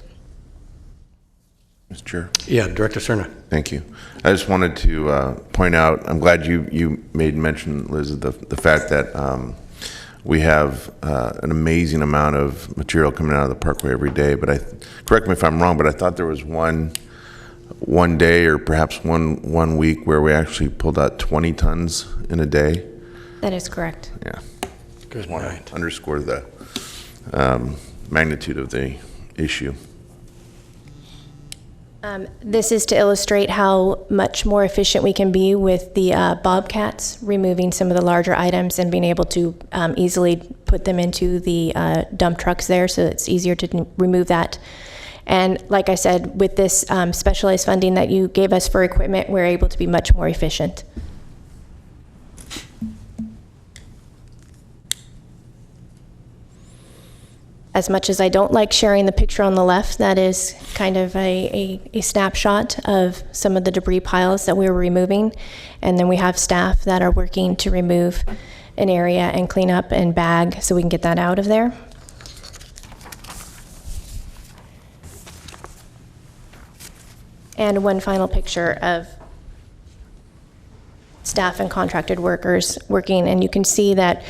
Mr. Chair. Yeah, Director Cerna. Thank you. I just wanted to point out, I'm glad you made mention, Liz, of the fact that we have an amazing amount of material coming out of the parkway every day. But correct me if I'm wrong, but I thought there was one day or perhaps one week where we actually pulled out 20 tons in a day. That is correct. Yeah. Good Just want night. to underscore the magnitude of the issue. This is to illustrate how much more efficient we can be with the bobcats, removing some of the larger items and being able to easily put them into the dump trucks there, so it's easier to remove that. And like I said, with this specialized funding that you gave us for equipment, we're able to be much more efficient. As much as I don't like sharing the picture on the left, that is kind of a snapshot of some of the debris piles that we were removing. And then we have staff that are working to remove an area and clean up and bag so we can get that out of there. And one final picture of staff and contracted workers working, and you can see that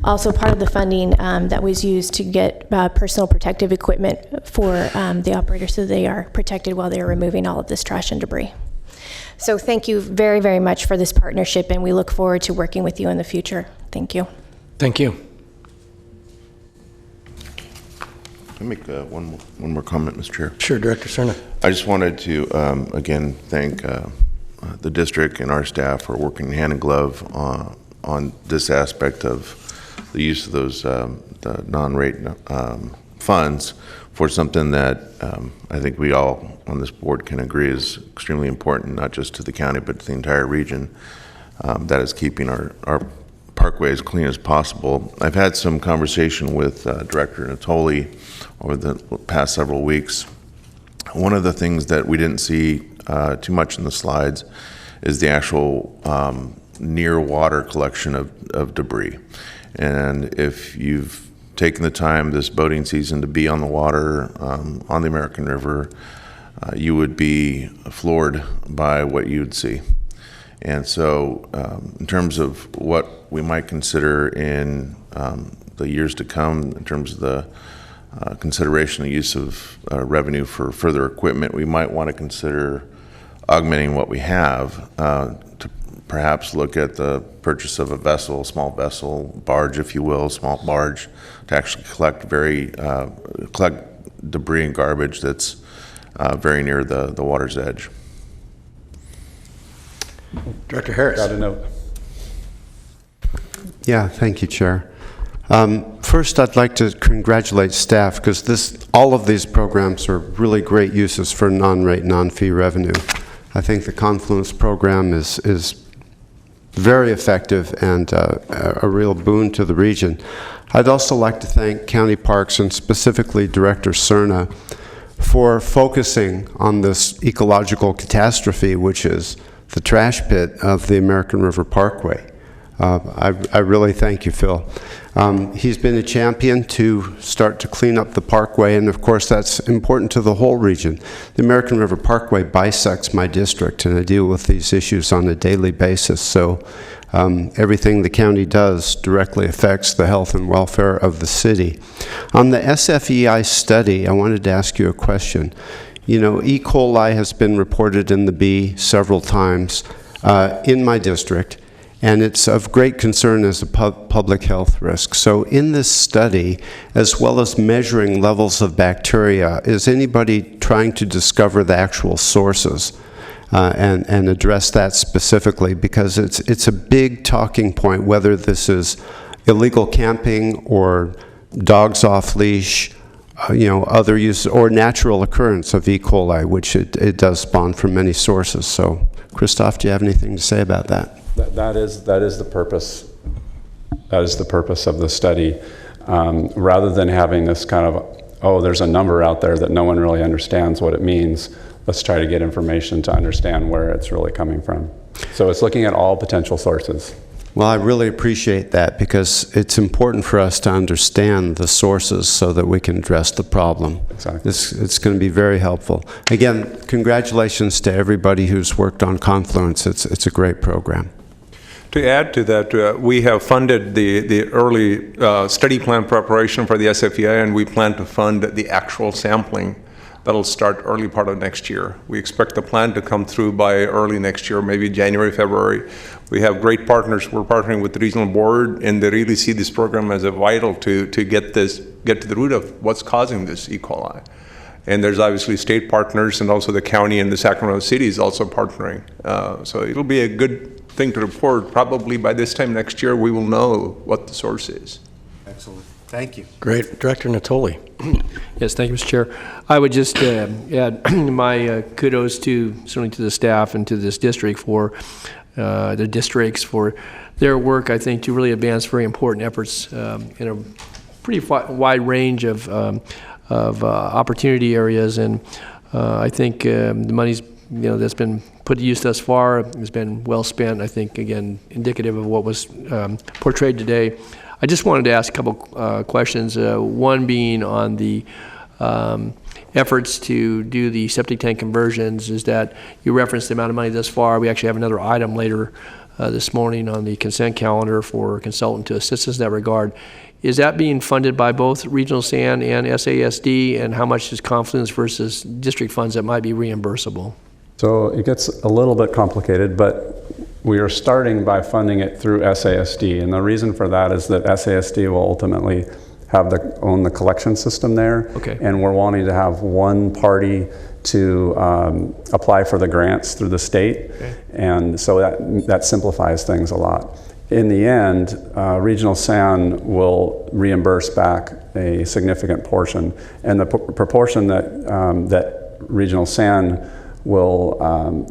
also part of the funding that was used to get personal protective equipment for the operators so they are protected while they are removing all of this trash and debris. So thank you very, very much for this partnership, and we look forward to working with you in the future. Thank you. Thank you. Can I make one more comment, Mr. Chair? Sure, Director Cerna. I just wanted to, again, thank the district and our staff for working hand in glove on this aspect of the use of those the non-rate funds for something that I think we all on this board can agree is extremely important, not just to the county, but to the entire region, that is keeping our parkway as clean as possible. I've had some conversation with Director Natoli over the past several weeks. One of the things that we didn't see too much in the slides is the actual near water collection of debris. And if you've taken the time this boating season to be on the water on the American River, you would be floored by what you'd see. And so in terms of what we might consider in the years to come, in terms of the consideration of use of revenue for further equipment, we might want to consider augmenting what we have to perhaps look at the purchase of a vessel, a small vessel, barge, if you will, small barge, to actually collect debris and garbage that's very near the water's edge. Director Harris. Got a note. Yeah, thank you, Chair. First, I'd like to congratulate staff because all of these programs are really great uses for non-rate, non-fee revenue. I think the Confluence program is very effective and a real boon to the region. I'd also like to thank County Parks and specifically Director Cerna for focusing on this ecological catastrophe, which is the trash pit of the American River Parkway. I really thank you, Phil. He's been a champion to start to clean up the parkway, and of course that's important to the whole region. The American River Parkway bisects my district, and I deal with these issues on a daily basis, so everything the county does directly affects the health and welfare of the city. On the SFEI study, I wanted to ask you a question. You know, E. coli has been reported in the bee several times in my district, and it's of great concern as a public health risk. So in this study, as well as measuring levels of bacteria, is anybody trying to discover the actual sources and address that specifically? Because it's a big talking point, whether this is illegal camping or dogs off leash, other use or natural occurrence of E. coli, which it does spawn from many sources. So, Christoph, do you have anything to say about that? That is the purpose. That is the purpose of the study. Rather than having this kind of, there's a number out there that no one really understands what it means, let's try to get information to understand where it's really coming from. So it's looking at all potential sources. Well, I really appreciate that because it's important for us to understand the sources so that we can address the problem. Exactly. It's going to be very helpful. Again, congratulations to everybody who's worked on Confluence. It's a great program. To add to that, we have funded the early study plan preparation for the SFEI, and we plan to fund the actual sampling. That'll start early part of next year. We expect the plan to come through by early next year, maybe January, February. We have great partners. We're partnering with the regional board, and they really see this program as a vital to get to the root of what's causing this E. coli. And there's obviously state partners, and also the county and the Sacramento City is also partnering. So it'll be a good thing to report. Probably by this time next year, we will know what the source is. Excellent. Thank you. Great. Director Natoli. Yes, thank you, Mr. Chair. I would just add my kudos certainly to the staff and to this district for the districts for their work, I think, to really advance very important efforts in a pretty wide range of opportunity areas, and I think the money's that's been put to use thus far has been well spent. I think, again, indicative of what was portrayed today. I just wanted to ask a couple questions. One being on the efforts to do the septic tank conversions, is that you referenced the amount of money thus far. We actually have another item later this morning on the consent calendar for a consultant to assist us in that regard. Is that being funded by both Regional SAN and SASD, and how much is Confluence versus district funds that might be reimbursable? So it gets a little bit complicated, but we are starting by funding it through SASD, and the reason for that is that SASD will ultimately own the collection system there, okay. And we're wanting to have one party to apply for the grants through the state, okay. And so that simplifies things a lot. In the end, Regional SAN will reimburse back a significant portion, and the proportion that Regional SAN will,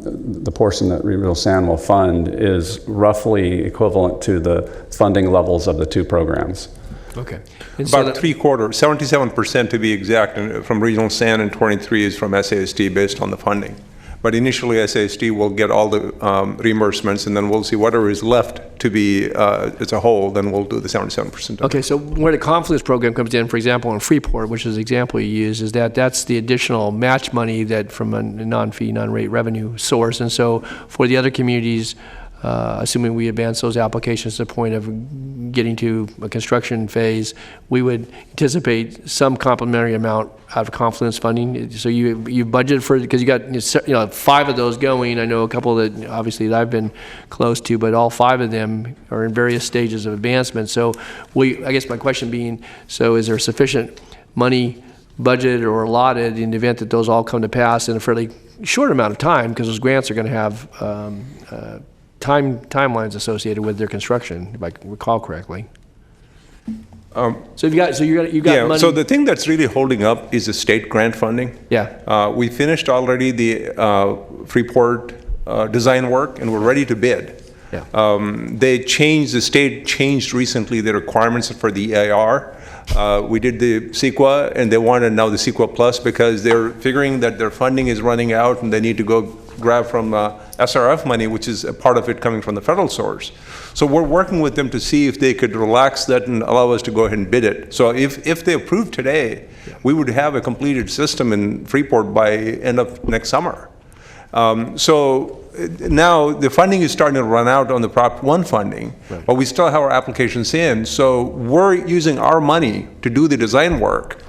the portion that Regional SAN will fund is roughly equivalent to the funding levels of the two programs. Okay. And so About 77% to be exact, from Regional SAN, and 23 is from SASD based on the funding. But initially, SASD will get all the reimbursements, and then we'll see whatever is left to be as a whole, then we'll do the 77%. Okay, so where the Confluence program comes in, for example, in Freeport, which is the example you use, is that's the additional match money that from a non-fee, non-rate revenue source. And so for the other communities, assuming we advance those applications to the point of getting to a construction phase, we would anticipate some complementary amount out of Confluence funding. So you budget for, because you got 5 of those going. I know a couple that obviously that I've been close to, but all 5 of them are in various stages of advancement. So I guess my question being, so is there sufficient money budgeted or allotted in the event that those all come to pass in a fairly short amount of time, because those grants are going to have timelines associated with their construction, if I recall correctly. So you got money. So the thing that's really holding up is the state grant funding. Yeah. We finished already the Freeport design work, and we're ready to bid. Yeah. The state changed recently the requirements for the EIR. We did the CEQA, and they wanted now the CEQA Plus, because they're figuring that their funding is running out and they need to go grab from SRF money, which is a part of it coming from the federal source. So we're working with them to see if they could relax that and allow us to go ahead and bid it. So if they approve today, we would have a completed system in Freeport by end of next summer. So now the funding is starting to run out on the Prop 1 funding, right, but we still have our applications in. So we're using our money to do the design work.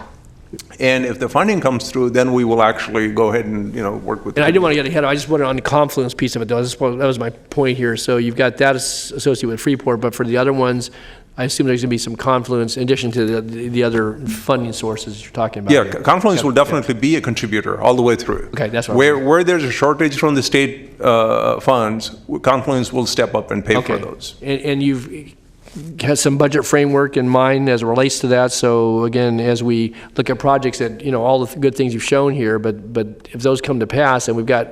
And if the funding comes through, then we will actually go ahead and work with. And I didn't want to get ahead. I just wanted on the Confluence piece of it, though. That was my point here. So you've got that associated with Freeport, but for the other ones, I assume there's going to be some Confluence in addition to the other funding sources you're talking about. Yeah, here. Confluence will definitely be a contributor all the way through. Okay, that's what where there's a shortage from the state funds, Confluence will step up and pay for those. And you've has some budget framework in mind as it relates to that. So again, as we look at projects that, all the good things you've shown here, but if those come to pass, and we've got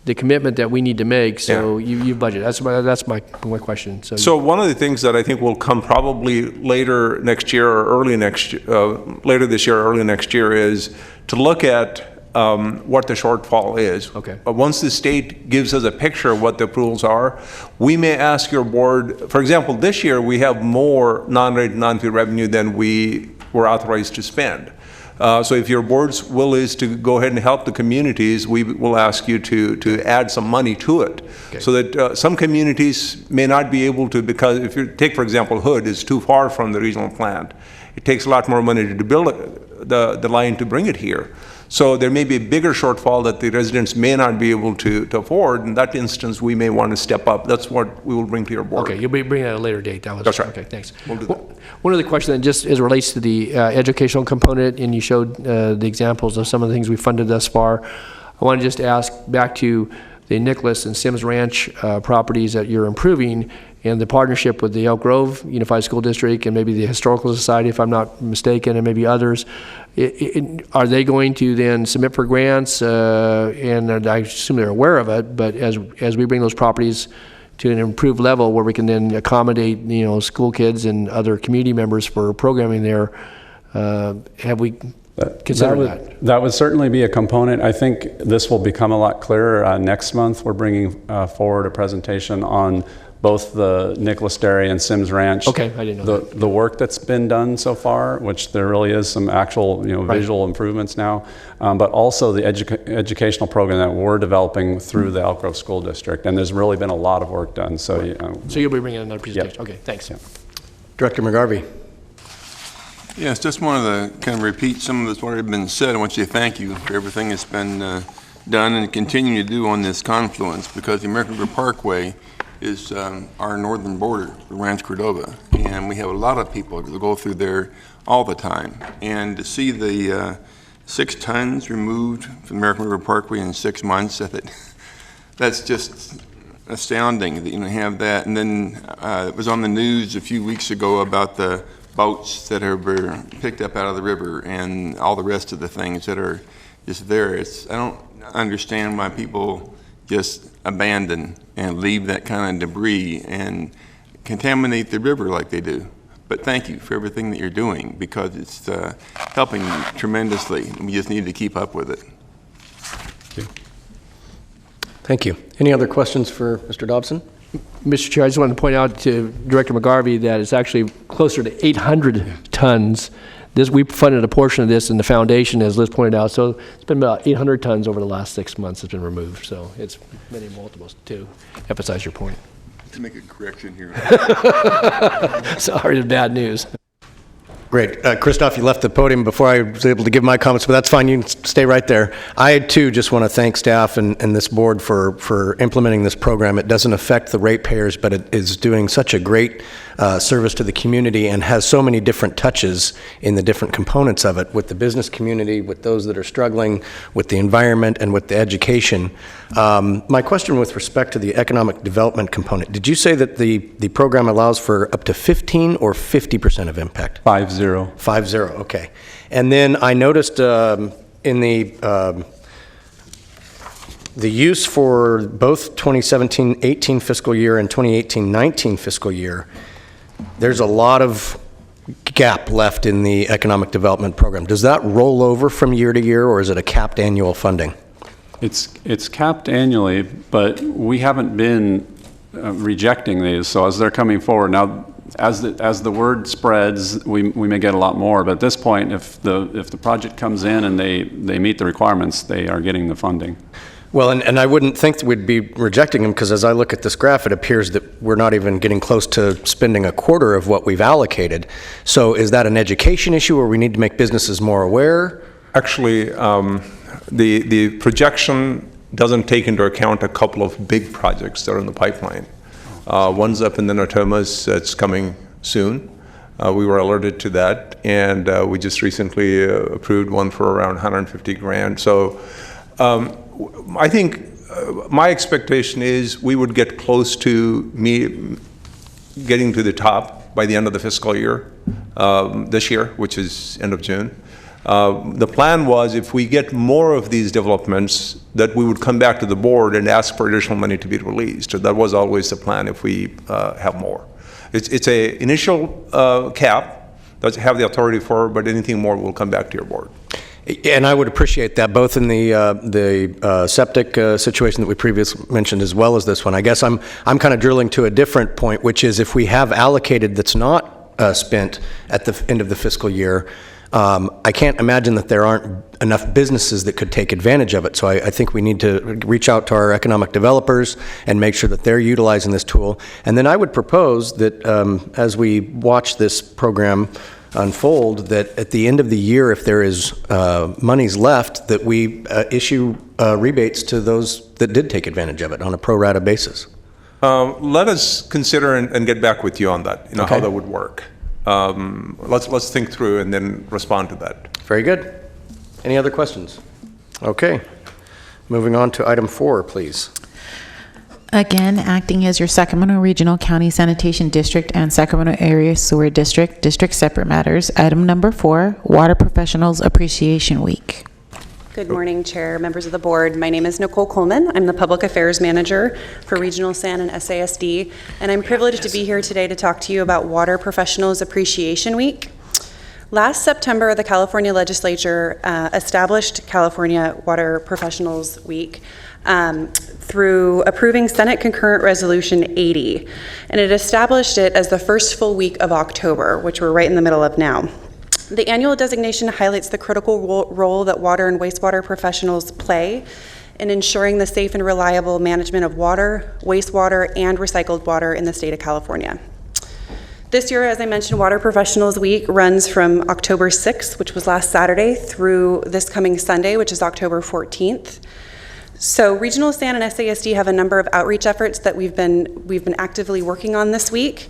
the commitment that we need to make, so you budget. That's my question. So one of the things that I think will come probably later next year or later this year or early next year is to look at what the shortfall is. Okay. But once the state gives us a picture of what the approvals are, we may ask your board, for example, this year we have more non-rate, non-fee revenue than we were authorized to spend. So if your board's will is to go ahead and help the communities, we will ask you to add some money to it. Okay. So that some communities may not be able to, because if you take, for example, Hood is too far from the regional plant. It takes a lot more money to build the line to bring it here. So there may be a bigger shortfall that the residents may not be able to afford. In that instance, we may want to step up. That's what we will bring to your board. Okay, you'll be bringing that at a later date. That's right. Okay, thanks. We'll do that. One other question that just as it relates to the educational component, and you showed the examples of some of the things we funded thus far. I want to just ask back to the Nicholas and Sims Ranch properties that you're improving, and the partnership with the Elk Grove Unified School District and maybe the Historical Society, if I'm not mistaken, and maybe others. Are they going to then submit for grants? And I assume they're aware of it, but as we bring those properties to an improved level where we can then accommodate, school kids and other community members for programming there. Have we considered that? That would certainly be a component. I think this will become a lot clearer. Next month, we're bringing forward a presentation on both the Nicholas Dairy and Sims Ranch. Okay, I didn't know that. The work that's been done so far, which there really is some actual, visual improvements now, but also the educational program that we're developing through the Elk Grove School District. And there's really been a lot of work done. So, So you'll be bringing another presentation? Yep. Okay, thanks. Yep. Director McGarvey. Yes, just wanted to kind of repeat some of what's already been said. I want you to thank you for everything that's been done and continuing to do on this confluence, because the American River Parkway is our northern border, Ranch Cordova, and we have a lot of people that go through there all the time. And to see the 6 tons removed from the American River Parkway in 6 months, that's just astounding that you have that. And then it was on the news a few weeks ago about the boats that are picked up out of the river and all the rest of the things that are just there. I don't understand why people just abandon and leave that kind of debris and contaminate the river like they do. But thank you for everything that you're doing, because it's helping tremendously. We just need to keep up with it. Thank you. Any other questions for Mr. Dobson? Mr. Chair, I just wanted to point out to Director McGarvey that it's actually closer to 800 tons. We funded a portion of this in the foundation, as Liz pointed out, so it's been about 800 tons over the last 6 months that's been removed. So it's many multiples to emphasize your point. To make a correction here. Sorry, the bad news. Great. Christoph, you left the podium before I was able to give my comments, but that's fine. You can stay right there. I, too, just want to thank staff and this board for implementing this program. It doesn't affect the ratepayers, but it is doing such a great service to the community and has so many different touches in the different components of it, with the business community, with those that are struggling, with the environment, and with the education. My question with respect to the economic development component, did you say that the program allows for up to 15 or 50% of impact? 50. 50, okay. And then I noticed in the use for both 2017-18 fiscal year and 2018-19 fiscal year, there's a lot of gap left in the economic development program. Does that roll over from year to year, or is it a capped annual funding? It's capped annually, but we haven't been rejecting these. So as they're coming forward now, as the word spreads, we may get a lot more. But at this point, if the project comes in and they meet the requirements, they are getting the funding. Well, and I wouldn't think that we'd be rejecting them, because as I look at this graph, it appears that we're not even getting close to spending a quarter of what we've allocated. So is that an education issue, or we need to make businesses more aware? Actually, the projection doesn't take into account a couple of big projects that are in the pipeline. One's up in the Natomas that's coming soon. We were alerted to that, and we just recently approved one for around 150 grand. So I think my expectation is we would get close to getting to the top by the end of the fiscal year, this year, which is end of June. The plan was, if we get more of these developments, that we would come back to the board and ask for additional money to be released. That was always the plan if we have more. It's an initial cap that you have the authority for, but anything more will come back to your board. And I would appreciate that, both in the septic situation that we previously mentioned, as well as this one. I guess I'm kind of drilling to a different point, which is, if we have allocated that's not spent at the end of the fiscal year, I can't imagine that there aren't enough businesses that could take advantage of it. So I think we need to reach out to our economic developers and make sure that they're utilizing this tool. And then I would propose that as we watch this program unfold, that at the end of the year, if there is monies left, that we issue rebates to those that did take advantage of it on a pro rata basis. Let us consider and get back with you on that, Okay. how that would work. Let's think through and then respond to that. Very good. Any other questions? Okay. Moving on to item 4, please. Again, acting as your Sacramento Regional County Sanitation District and Sacramento Area Sewer District separate matters. Item number 4, Water Professionals Appreciation Week. Good morning, Chair, members of the board. My name is Nicole Coleman. I'm the Public Affairs Manager for Regional SAN and SASD, and I'm privileged to be here today to talk to you about Water Professionals Appreciation Week. Last September, the California Legislature established California Water Professionals Week through approving Senate Concurrent Resolution 80, and it established it as the first full week of October, which we're right in the middle of now. The annual designation highlights the critical role that water and wastewater professionals play in ensuring the safe and reliable management of water, wastewater, and recycled water in the state of California. This year, as I mentioned, Water Professionals Week runs from October 6th, which was last Saturday, through this coming Sunday, which is October 14th. So Regional SAN and SASD have a number of outreach efforts that we've been actively working on this week.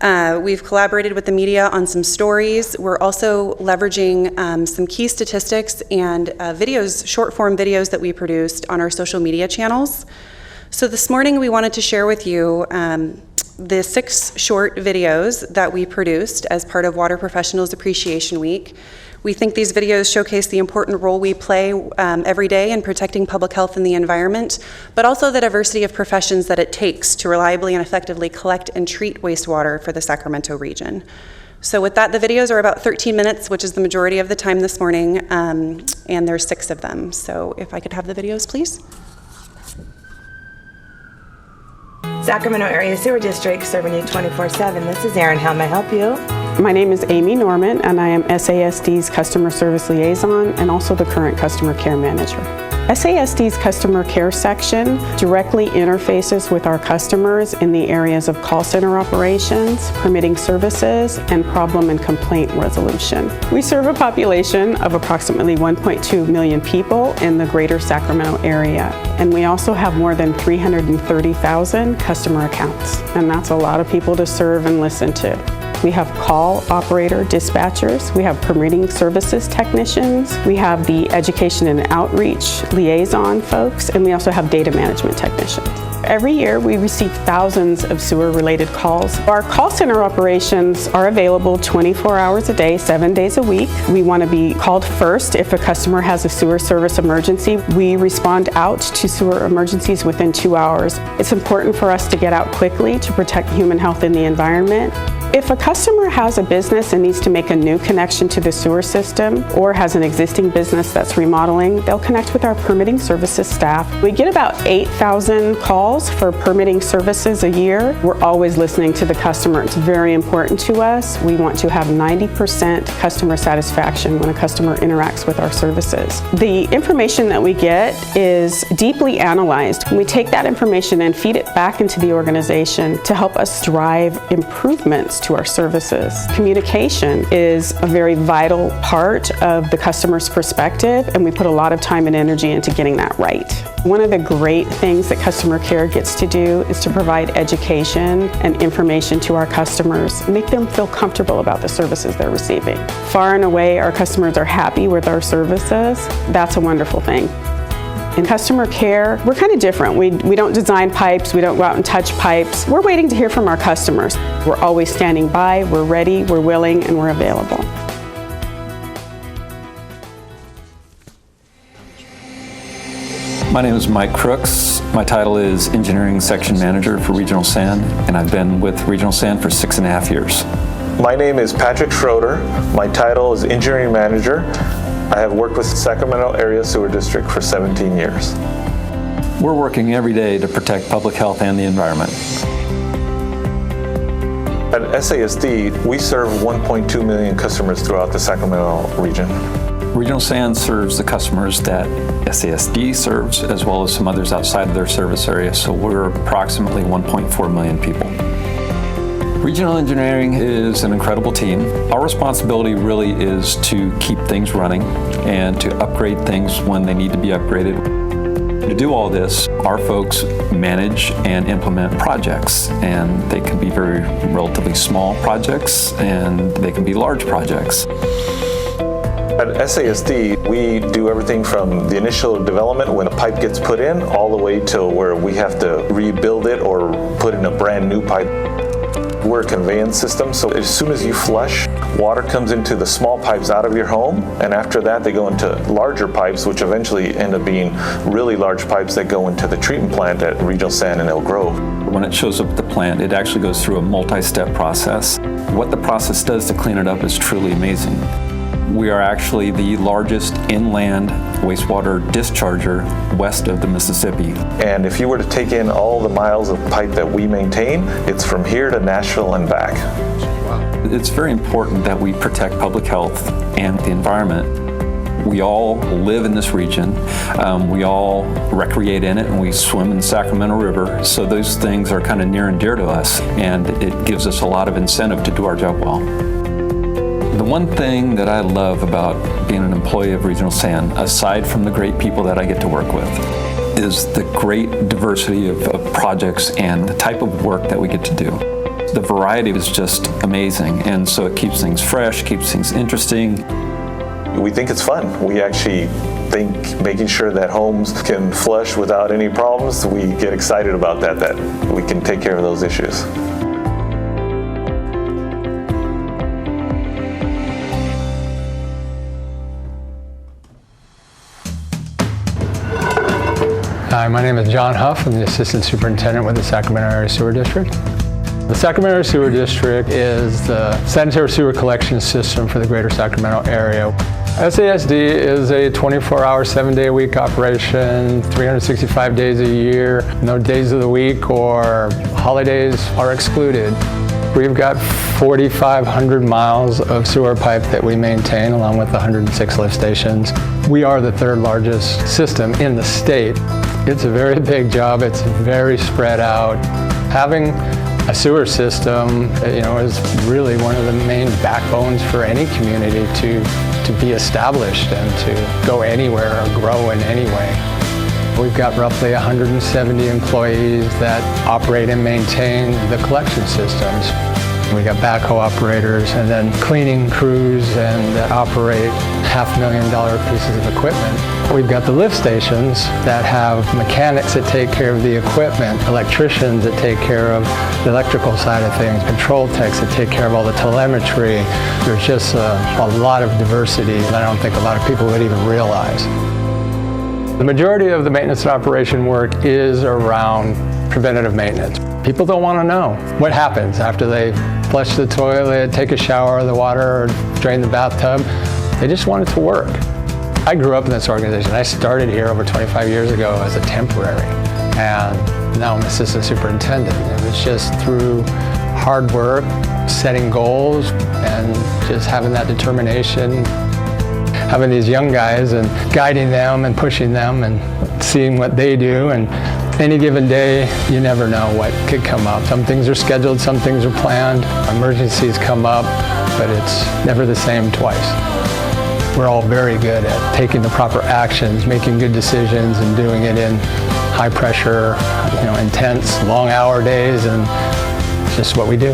We've collaborated with the media on some stories. We're also leveraging some key statistics and videos, short-form videos that we produced on our social media channels. So this morning we wanted to share with you the 6 short videos that we produced as part of Water Professionals Appreciation Week. We think these videos showcase the important role we play every day in protecting public health and the environment, but also the diversity of professions that it takes to reliably and effectively collect and treat wastewater for the Sacramento region. So with that, the videos are about 13 minutes, which is the majority of the time this morning, and there's 6 of them. So if I could have the videos, please. Sacramento Area Sewer District, serving you 24/7. This is Erin. How may I help you? My name is Amy Norman, and I am SASD's Customer Service Liaison and also the current Customer Care Manager. SASD's Customer Care section directly interfaces with our customers in the areas of call center operations, permitting services, and problem and complaint resolution. We serve a population of approximately 1.2 million people in the greater Sacramento area, and we also have more than 330,000 customer accounts, and that's a lot of people to serve and listen to. We have call operator dispatchers, we have permitting services technicians, we have the education and outreach liaison folks, and we also have data management technicians. Every year we receive thousands of sewer-related calls. Our call center operations are available 24 hours a day, 7 days a week. We want to be called first if a customer has a sewer service emergency. We respond out to sewer emergencies within 2 hours. It's important for us to get out quickly to protect human health and the environment. If a customer has a business and needs to make a new connection to the sewer system or has an existing business that's remodeling, they'll connect with our permitting services staff. We get about 8,000 calls for permitting services a year. We're always listening to the customer. It's very important to us. We want to have 90% customer satisfaction when a customer interacts with our services. The information that we get is deeply analyzed. We take that information and feed it back into the organization to help us drive improvements to our services. Communication is a very vital part of the customer's perspective, and we put a lot of time and energy into getting that right. One of the great things that customer care gets to do is to provide education and information to our customers, make them feel comfortable about the services they're receiving. Far and away, our customers are happy with our services. That's a wonderful thing. In customer care, we're kind of different. We don't design pipes, we don't go out and touch pipes. We're waiting to hear from our customers. We're always standing by, we're ready, we're willing, and we're available. My name is Mike Crooks. My title is Engineering Section Manager for Regional SAN, and I've been with Regional SAN for 6.5 years. My name is Patrick Schroeder. My title is Engineering Manager. I have worked with the Sacramento Area Sewer District for 17 years. We're working every day to protect public health and the environment. At SASD, we serve 1.2 million customers throughout the Sacramento region. Regional SAN serves the customers that SASD serves, as well as some others outside of their service area, so we're approximately 1.4 million people. Regional engineering is an incredible team. Our responsibility really is to keep things running and to upgrade things when they need to be upgraded. To do all this, our folks manage and implement projects, and they can be very relatively small projects and they can be large projects. At SASD, we do everything from the initial development when a pipe gets put in all the way to where we have to rebuild it or put in a brand new pipe. we're a conveyance system, so as soon as you flush, water comes into the small pipes out of your home, and after that they go into larger pipes, which eventually end up being really large pipes that go into the treatment plant at Regional Sand in Elk Grove. When it shows up at the plant, it actually goes through a multi-step process. What the process does to clean it up is truly amazing. We are actually the largest inland wastewater discharger west of the Mississippi. And if you were to take in all the miles of pipe that we maintain, it's from here to Nashville and back. It's very important that we protect public health and the environment. We all live in this region. We all recreate in it, and we swim in the Sacramento River. So those things are kind of near and dear to us, and it gives us a lot of incentive to do our job well. The one thing that I love about being an employee of Regional Sand, aside from the great people that I get to work with, is the great diversity of projects and the type of work that we get to do. The variety is just amazing, and so it keeps things fresh, keeps things interesting. We think it's fun. We actually think making sure that homes can flush without any problems, we get excited about that we can take care of those issues. Hi, my name is John Huff. I'm the Assistant Superintendent with the Sacramento Area Sewer District. The Sacramento Area Sewer District is the sanitary sewer collection system for the greater Sacramento area. SASD is a 24-hour, 7-day-a-week operation, 365 days a year. No days of the week or holidays are excluded. We've got 4,500 miles of sewer pipe that we maintain, along with 106 lift stations. We are the third largest system in the state. It's a very big job. It's very spread out. Having a sewer system, is really one of the main backbones for any community to be established and to go anywhere or grow in any way. We've got roughly 170 employees that operate and maintain the collection systems. We got backhoe operators and then cleaning crews and that operate $500,000 pieces of equipment. We've got the lift stations that have mechanics that take care of the equipment, electricians that take care of the electrical side of things, control techs that take care of all the telemetry. There's just a lot of diversity that I don't think a lot of people would even realize. The majority of the maintenance and operation work is around preventative maintenance. People don't want to know what happens after they flush the toilet, take a shower, the water, or drain the bathtub. They just want it to work. I grew up in this organization. I started here over 25 years ago as a temporary, and now I'm assistant superintendent. It was just through hard work, setting goals, and just having that determination, having these young guys and guiding them and pushing them and seeing what they do. And any given day, you never know what could come up. Some things are scheduled, some things are planned. Emergencies come up, but it's never the same twice. We're all very good at taking the proper actions, making good decisions, and doing it in high pressure, intense, long hour days, and it's just what we do.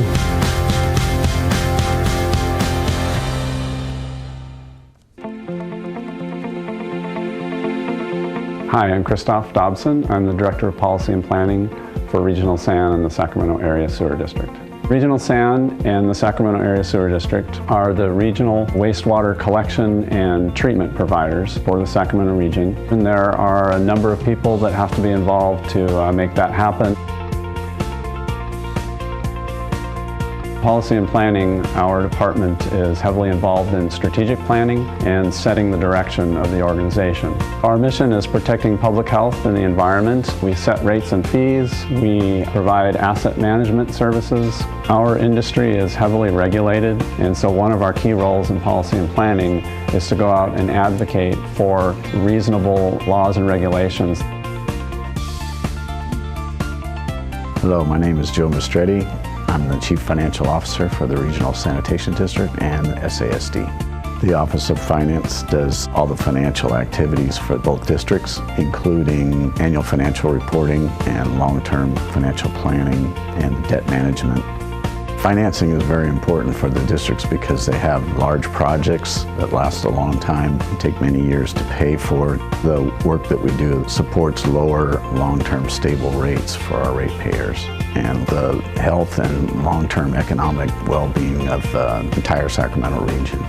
Hi, I'm Christoph Dobson. I'm the Director of Policy and Planning for Regional Sand and the Sacramento Area Sewer District. Regional Sand and the Sacramento Area Sewer District are the regional wastewater collection and treatment providers for the Sacramento region. And there are a number of people that have to be involved to make that happen. Policy and planning, our department is heavily involved in strategic planning and setting the direction of the organization. Our mission is protecting public health and the environment. We set rates and fees. We provide asset management services. Our industry is heavily regulated, and so one of our key roles in policy and planning is to go out and advocate for reasonable laws and regulations. Hello, my name is Joe Mastretti. I'm the Chief Financial Officer for the Regional Sanitation District and SASD. The Office of Finance does all the financial activities for both districts, including annual financial reporting and long-term financial planning and debt management. Financing is very important for the districts because they have large projects that last a long time, take many years to pay for. The work that we do supports lower long-term stable rates for our ratepayers and the health and long-term economic well-being of the entire Sacramento region.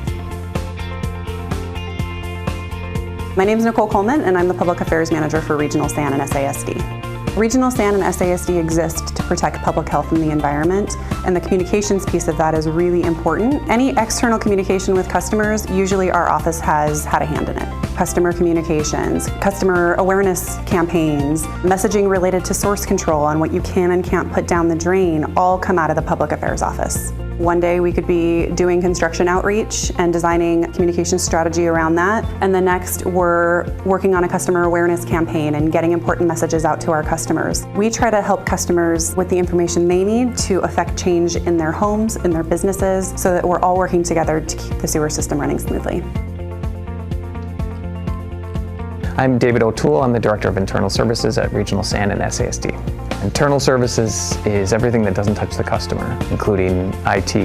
My name is Nicole Coleman, and I'm the Public Affairs Manager for Regional SAN and SASD. Regional SAN and SASD exist to protect public health and the environment, and the communications piece of that is really important. Any external communication with customers, usually our office has had a hand in it. Customer communications, customer awareness campaigns, messaging related to source control on what you can and can't put down the drain all come out of the Public Affairs Office. One day we could be doing construction outreach and designing a communication strategy around that, and the next we're working on a customer awareness campaign and getting important messages out to our customers. We try to help customers with the information they need to affect change in their homes, in their businesses, so that we're all working together to keep the sewer system running smoothly. I'm David O'Toole. I'm the Director of Internal Services at Regional SAN and SASD. Internal Services is everything that doesn't touch the customer, including IT,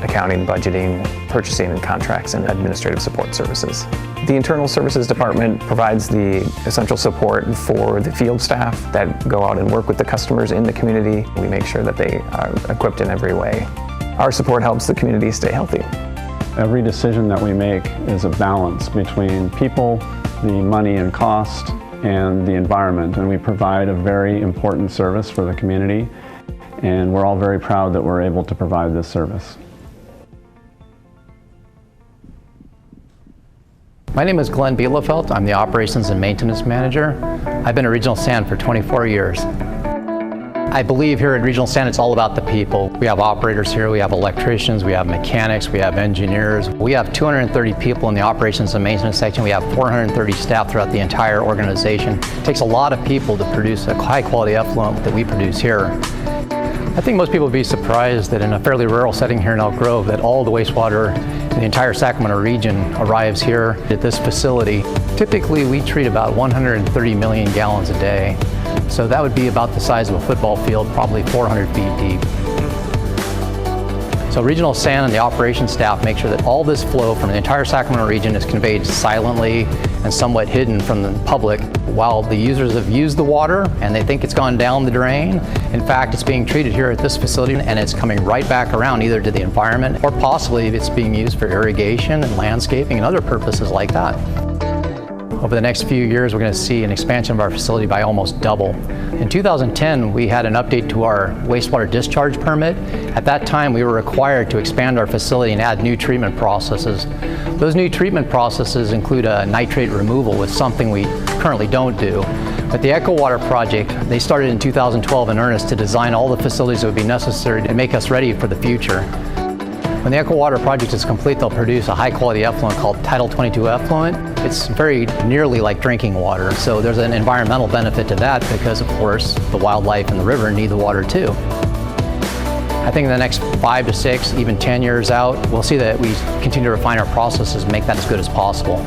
accounting, budgeting, purchasing and contracts, and administrative support services. The Internal Services Department provides the essential support for the field staff that go out and work with the customers in the community. We make sure that they are equipped in every way. Our support helps the community stay healthy. Every decision that we make is a balance between people, the money and cost, and the environment, and we provide a very important service for the community, and we're all very proud that we're able to provide this service. My name is Glenn Bielefeld. I'm the Operations and Maintenance Manager. I've been at Regional SAN for 24 years. I believe here at Regional SAN it's all about the people. We have operators here, we have electricians, we have mechanics, we have engineers. We have 230 people in the operations and maintenance section. We have 430 staff throughout the entire organization. It takes a lot of people to produce a high quality effluent that we produce here. I think most people would be surprised that in a fairly rural setting here in Elk Grove that all the wastewater in the entire Sacramento region arrives here at this facility. Typically we treat about 130 million gallons a day. So that would be about the size of a football field, probably 400 feet deep. So Regional SAN and the operations staff make sure that all this flow from the entire Sacramento region is conveyed silently and somewhat hidden from the public. While the users have used the water and they think it's gone down the drain, in fact it's being treated here at this facility and it's coming right back around either to the environment or possibly it's being used for irrigation and landscaping and other purposes like that. Over the next few years, we're going to see an expansion of our facility by almost double. In 2010, we had an update to our wastewater discharge permit. At that time, we were required to expand our facility and add new treatment processes. Those new treatment processes include a nitrate removal, which is something we currently don't do. But the Echo Water project, they started in 2012 in earnest to design all the facilities that would be necessary to make us ready for the future. When the Echo Water project is complete, they'll produce a high-quality effluent called Title 22 effluent. It's very nearly like drinking water, so there's an environmental benefit to that because, of course, the wildlife in the river need the water too. I think in the next 5 to 6, even 10 years out, we'll see that we continue to refine our processes and make that as good as possible.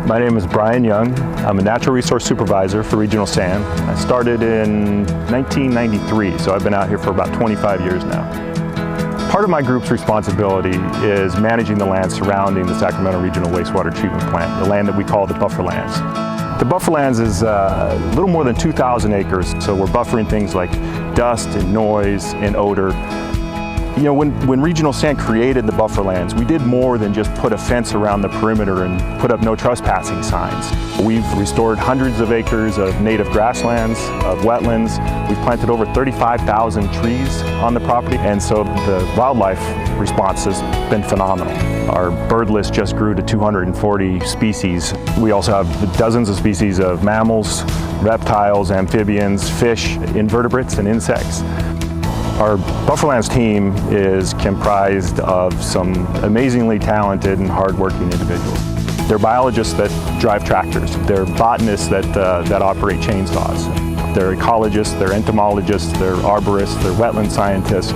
My name is Brian Young. I'm a Natural Resource Supervisor for Regional SAN. I started in 1993, so I've been out here for about 25 years now. Part of my group's responsibility is managing the land surrounding the Sacramento Regional Wastewater Treatment Plant, the land that we call the buffer lands. The buffer lands is a little more than 2,000 acres, so we're buffering things like dust and noise and odor. You know, when Regional SAN created the buffer lands, we did more than just put a fence around the perimeter and put up no trespassing signs. We've restored hundreds of acres of native grasslands, of wetlands. We've planted over 35,000 trees on the property, and so the wildlife response has been phenomenal. Our bird list just grew to 240 species. We also have dozens of species of mammals, reptiles, amphibians, fish, invertebrates, and insects. Our Bufferlands team is comprised of some amazingly talented and hardworking individuals. They're biologists that drive tractors. They're botanists that operate chainsaws. They're ecologists, they're entomologists, they're arborists, they're wetland scientists.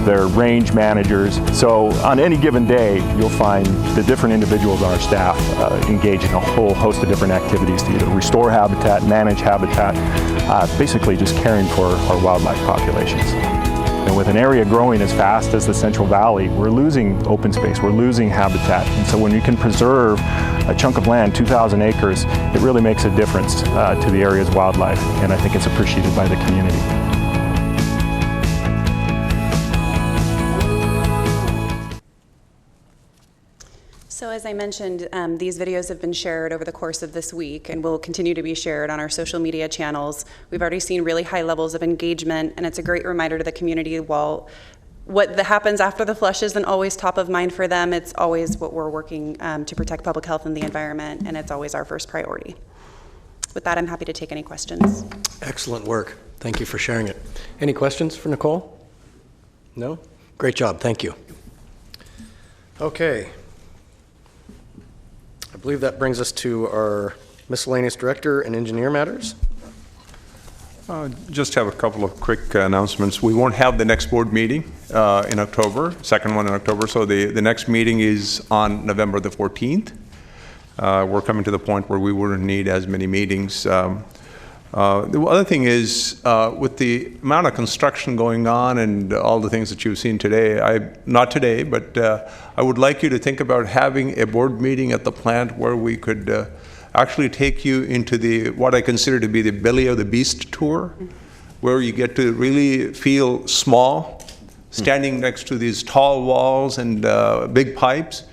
they're range managers. So on any given day, you'll find the different individuals on our staff engage in a whole host of different activities to either restore habitat, manage habitat, basically just caring for our wildlife populations. And with an area growing as fast as the Central Valley, we're losing open space, we're losing habitat. And so when you can preserve a chunk of land, 2,000 acres, it really makes a difference to the area's wildlife, and I think it's appreciated by the community. So as I mentioned, these videos have been shared over the course of this week and will continue to be shared on our social media channels. We've already seen really high levels of engagement, and it's a great reminder to the community while what happens after the flush isn't always top of mind for them, it's always what we're working to protect public health and the environment, and it's always our first priority. With that, I'm happy to take any questions. Excellent work. Thank you for sharing it. Any questions for Nicole? No? Great job. Thank you. Okay. I believe that brings us to our miscellaneous director and engineer matters. Just have a couple of quick announcements. We won't have the next board meeting in October, second one in October, so the next meeting is on November the 14th. We're coming to the point where we wouldn't need as many meetings. The other thing is, with the amount of construction going on and all the things that you've seen today, not today, but I would like you to think about having a board meeting at the plant where we could actually take you into what I consider to be the belly of the beast tour, where you get to really feel small, standing next to these tall walls and big pipes.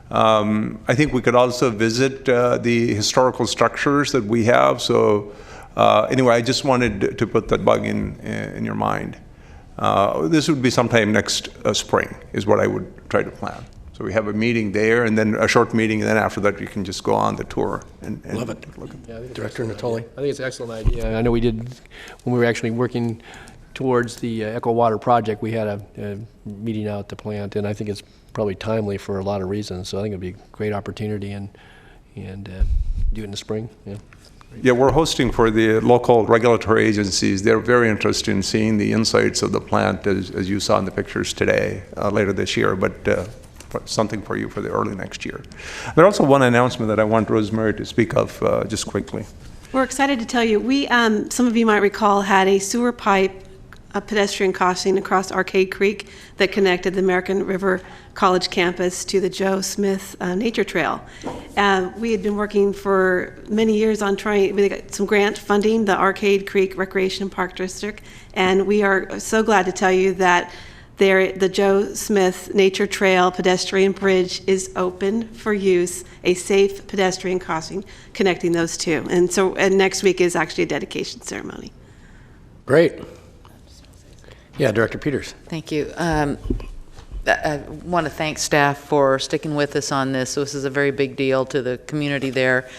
I think we could also visit the historical structures that we have. So anyway, I just wanted to put that bug in your mind. This would be sometime next spring is what I would try to plan. So we have a meeting there, and then a short meeting, and then after that you can just go on the tour. And love it. Look at Yeah, Director Natoli. I think it's an excellent idea. I know we did, when we were actually working towards the Echo Water project, we had a meeting out at the plant, and I think it's probably timely for a lot of reasons. So I think it'd be a great opportunity and do it in the spring. Yeah. Yeah, we're hosting for the local regulatory agencies. They're very interested in seeing the insights of the plant, as you saw in the pictures today, later this year, but something for you for the early next year. There's also one announcement that I want Rosemary to speak of just quickly. We're excited to tell you, we, some of you might recall, had a sewer pipe, a pedestrian crossing across Arcade Creek that connected the American River College campus to the Joe Smith Nature Trail. We had been working for many years on we got some grant funding, the Arcade Creek Recreation and Park District, and we are so glad to tell you that the Joe Smith Nature Trail pedestrian bridge is open for use, a safe pedestrian crossing connecting those two. And next week is actually a dedication ceremony. Great. Yeah, Director Peters. Thank you. I want to thank staff for sticking with us on this. This is a very big deal to the community there.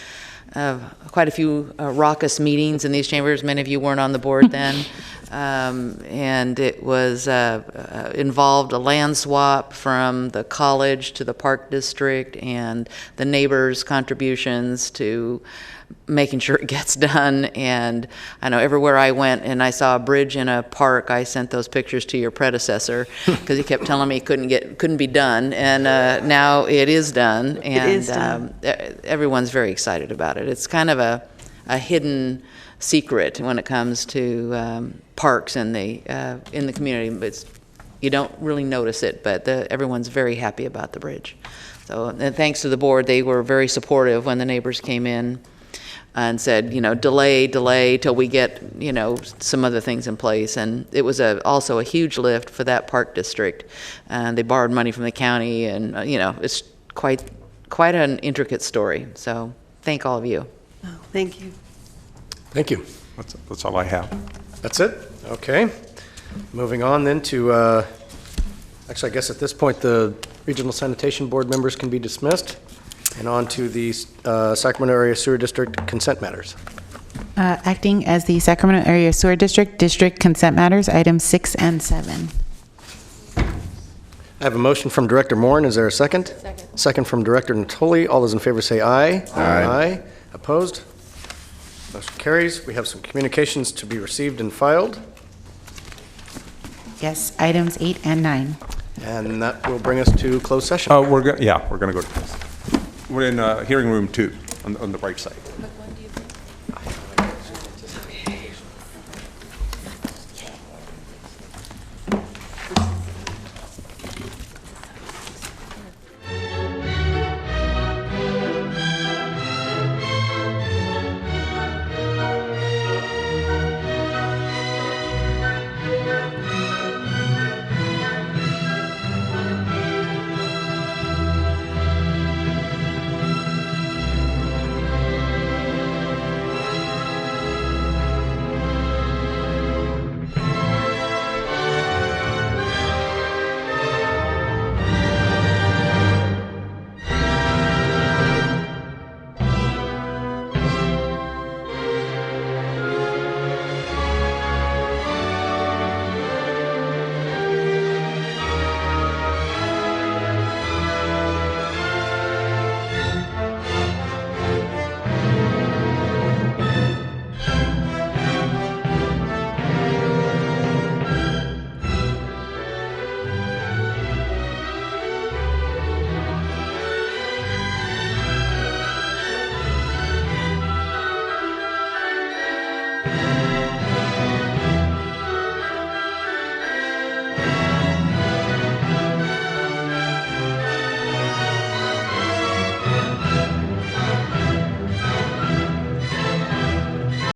Quite a few raucous meetings in these chambers. Many of you weren't on the board then. And it was involved a land swap from the college to the park district and the neighbors' contributions to making sure it gets done. And I know everywhere I went and I saw a bridge in a park, I sent those pictures to your predecessor because he kept telling me it couldn't be done. And now it is done. And it is done. Everyone's very excited about it. It's kind of a hidden secret when it comes to parks in the community. You don't really notice it, but everyone's very happy about the bridge. So, and thanks to the board, they were very supportive when the neighbors came in and said, delay till we get, some other things in place. And it was also a huge lift for that park district. And they borrowed money from the county, and it's quite an intricate story. So, thank all of you. Oh, thank you. Thank you. That's all I have. That's it? Okay. Moving on then to, actually, I guess at this point, the Regional Sanitation Board members can be dismissed. And on to the Sacramento Area Sewer District consent matters. Acting as the Sacramento Area Sewer District consent matters, items 6 and 7. I have a motion from Director Morin. Is there a second? Second. Second from Director Natoli. All those in favor say aye. Aye. Aye. Opposed? Motion carries. We have some communications to be received and filed. Yes, items 8 and 9. And that will bring us to closed session. We're going to go to this. We're in hearing room 2 on the right side.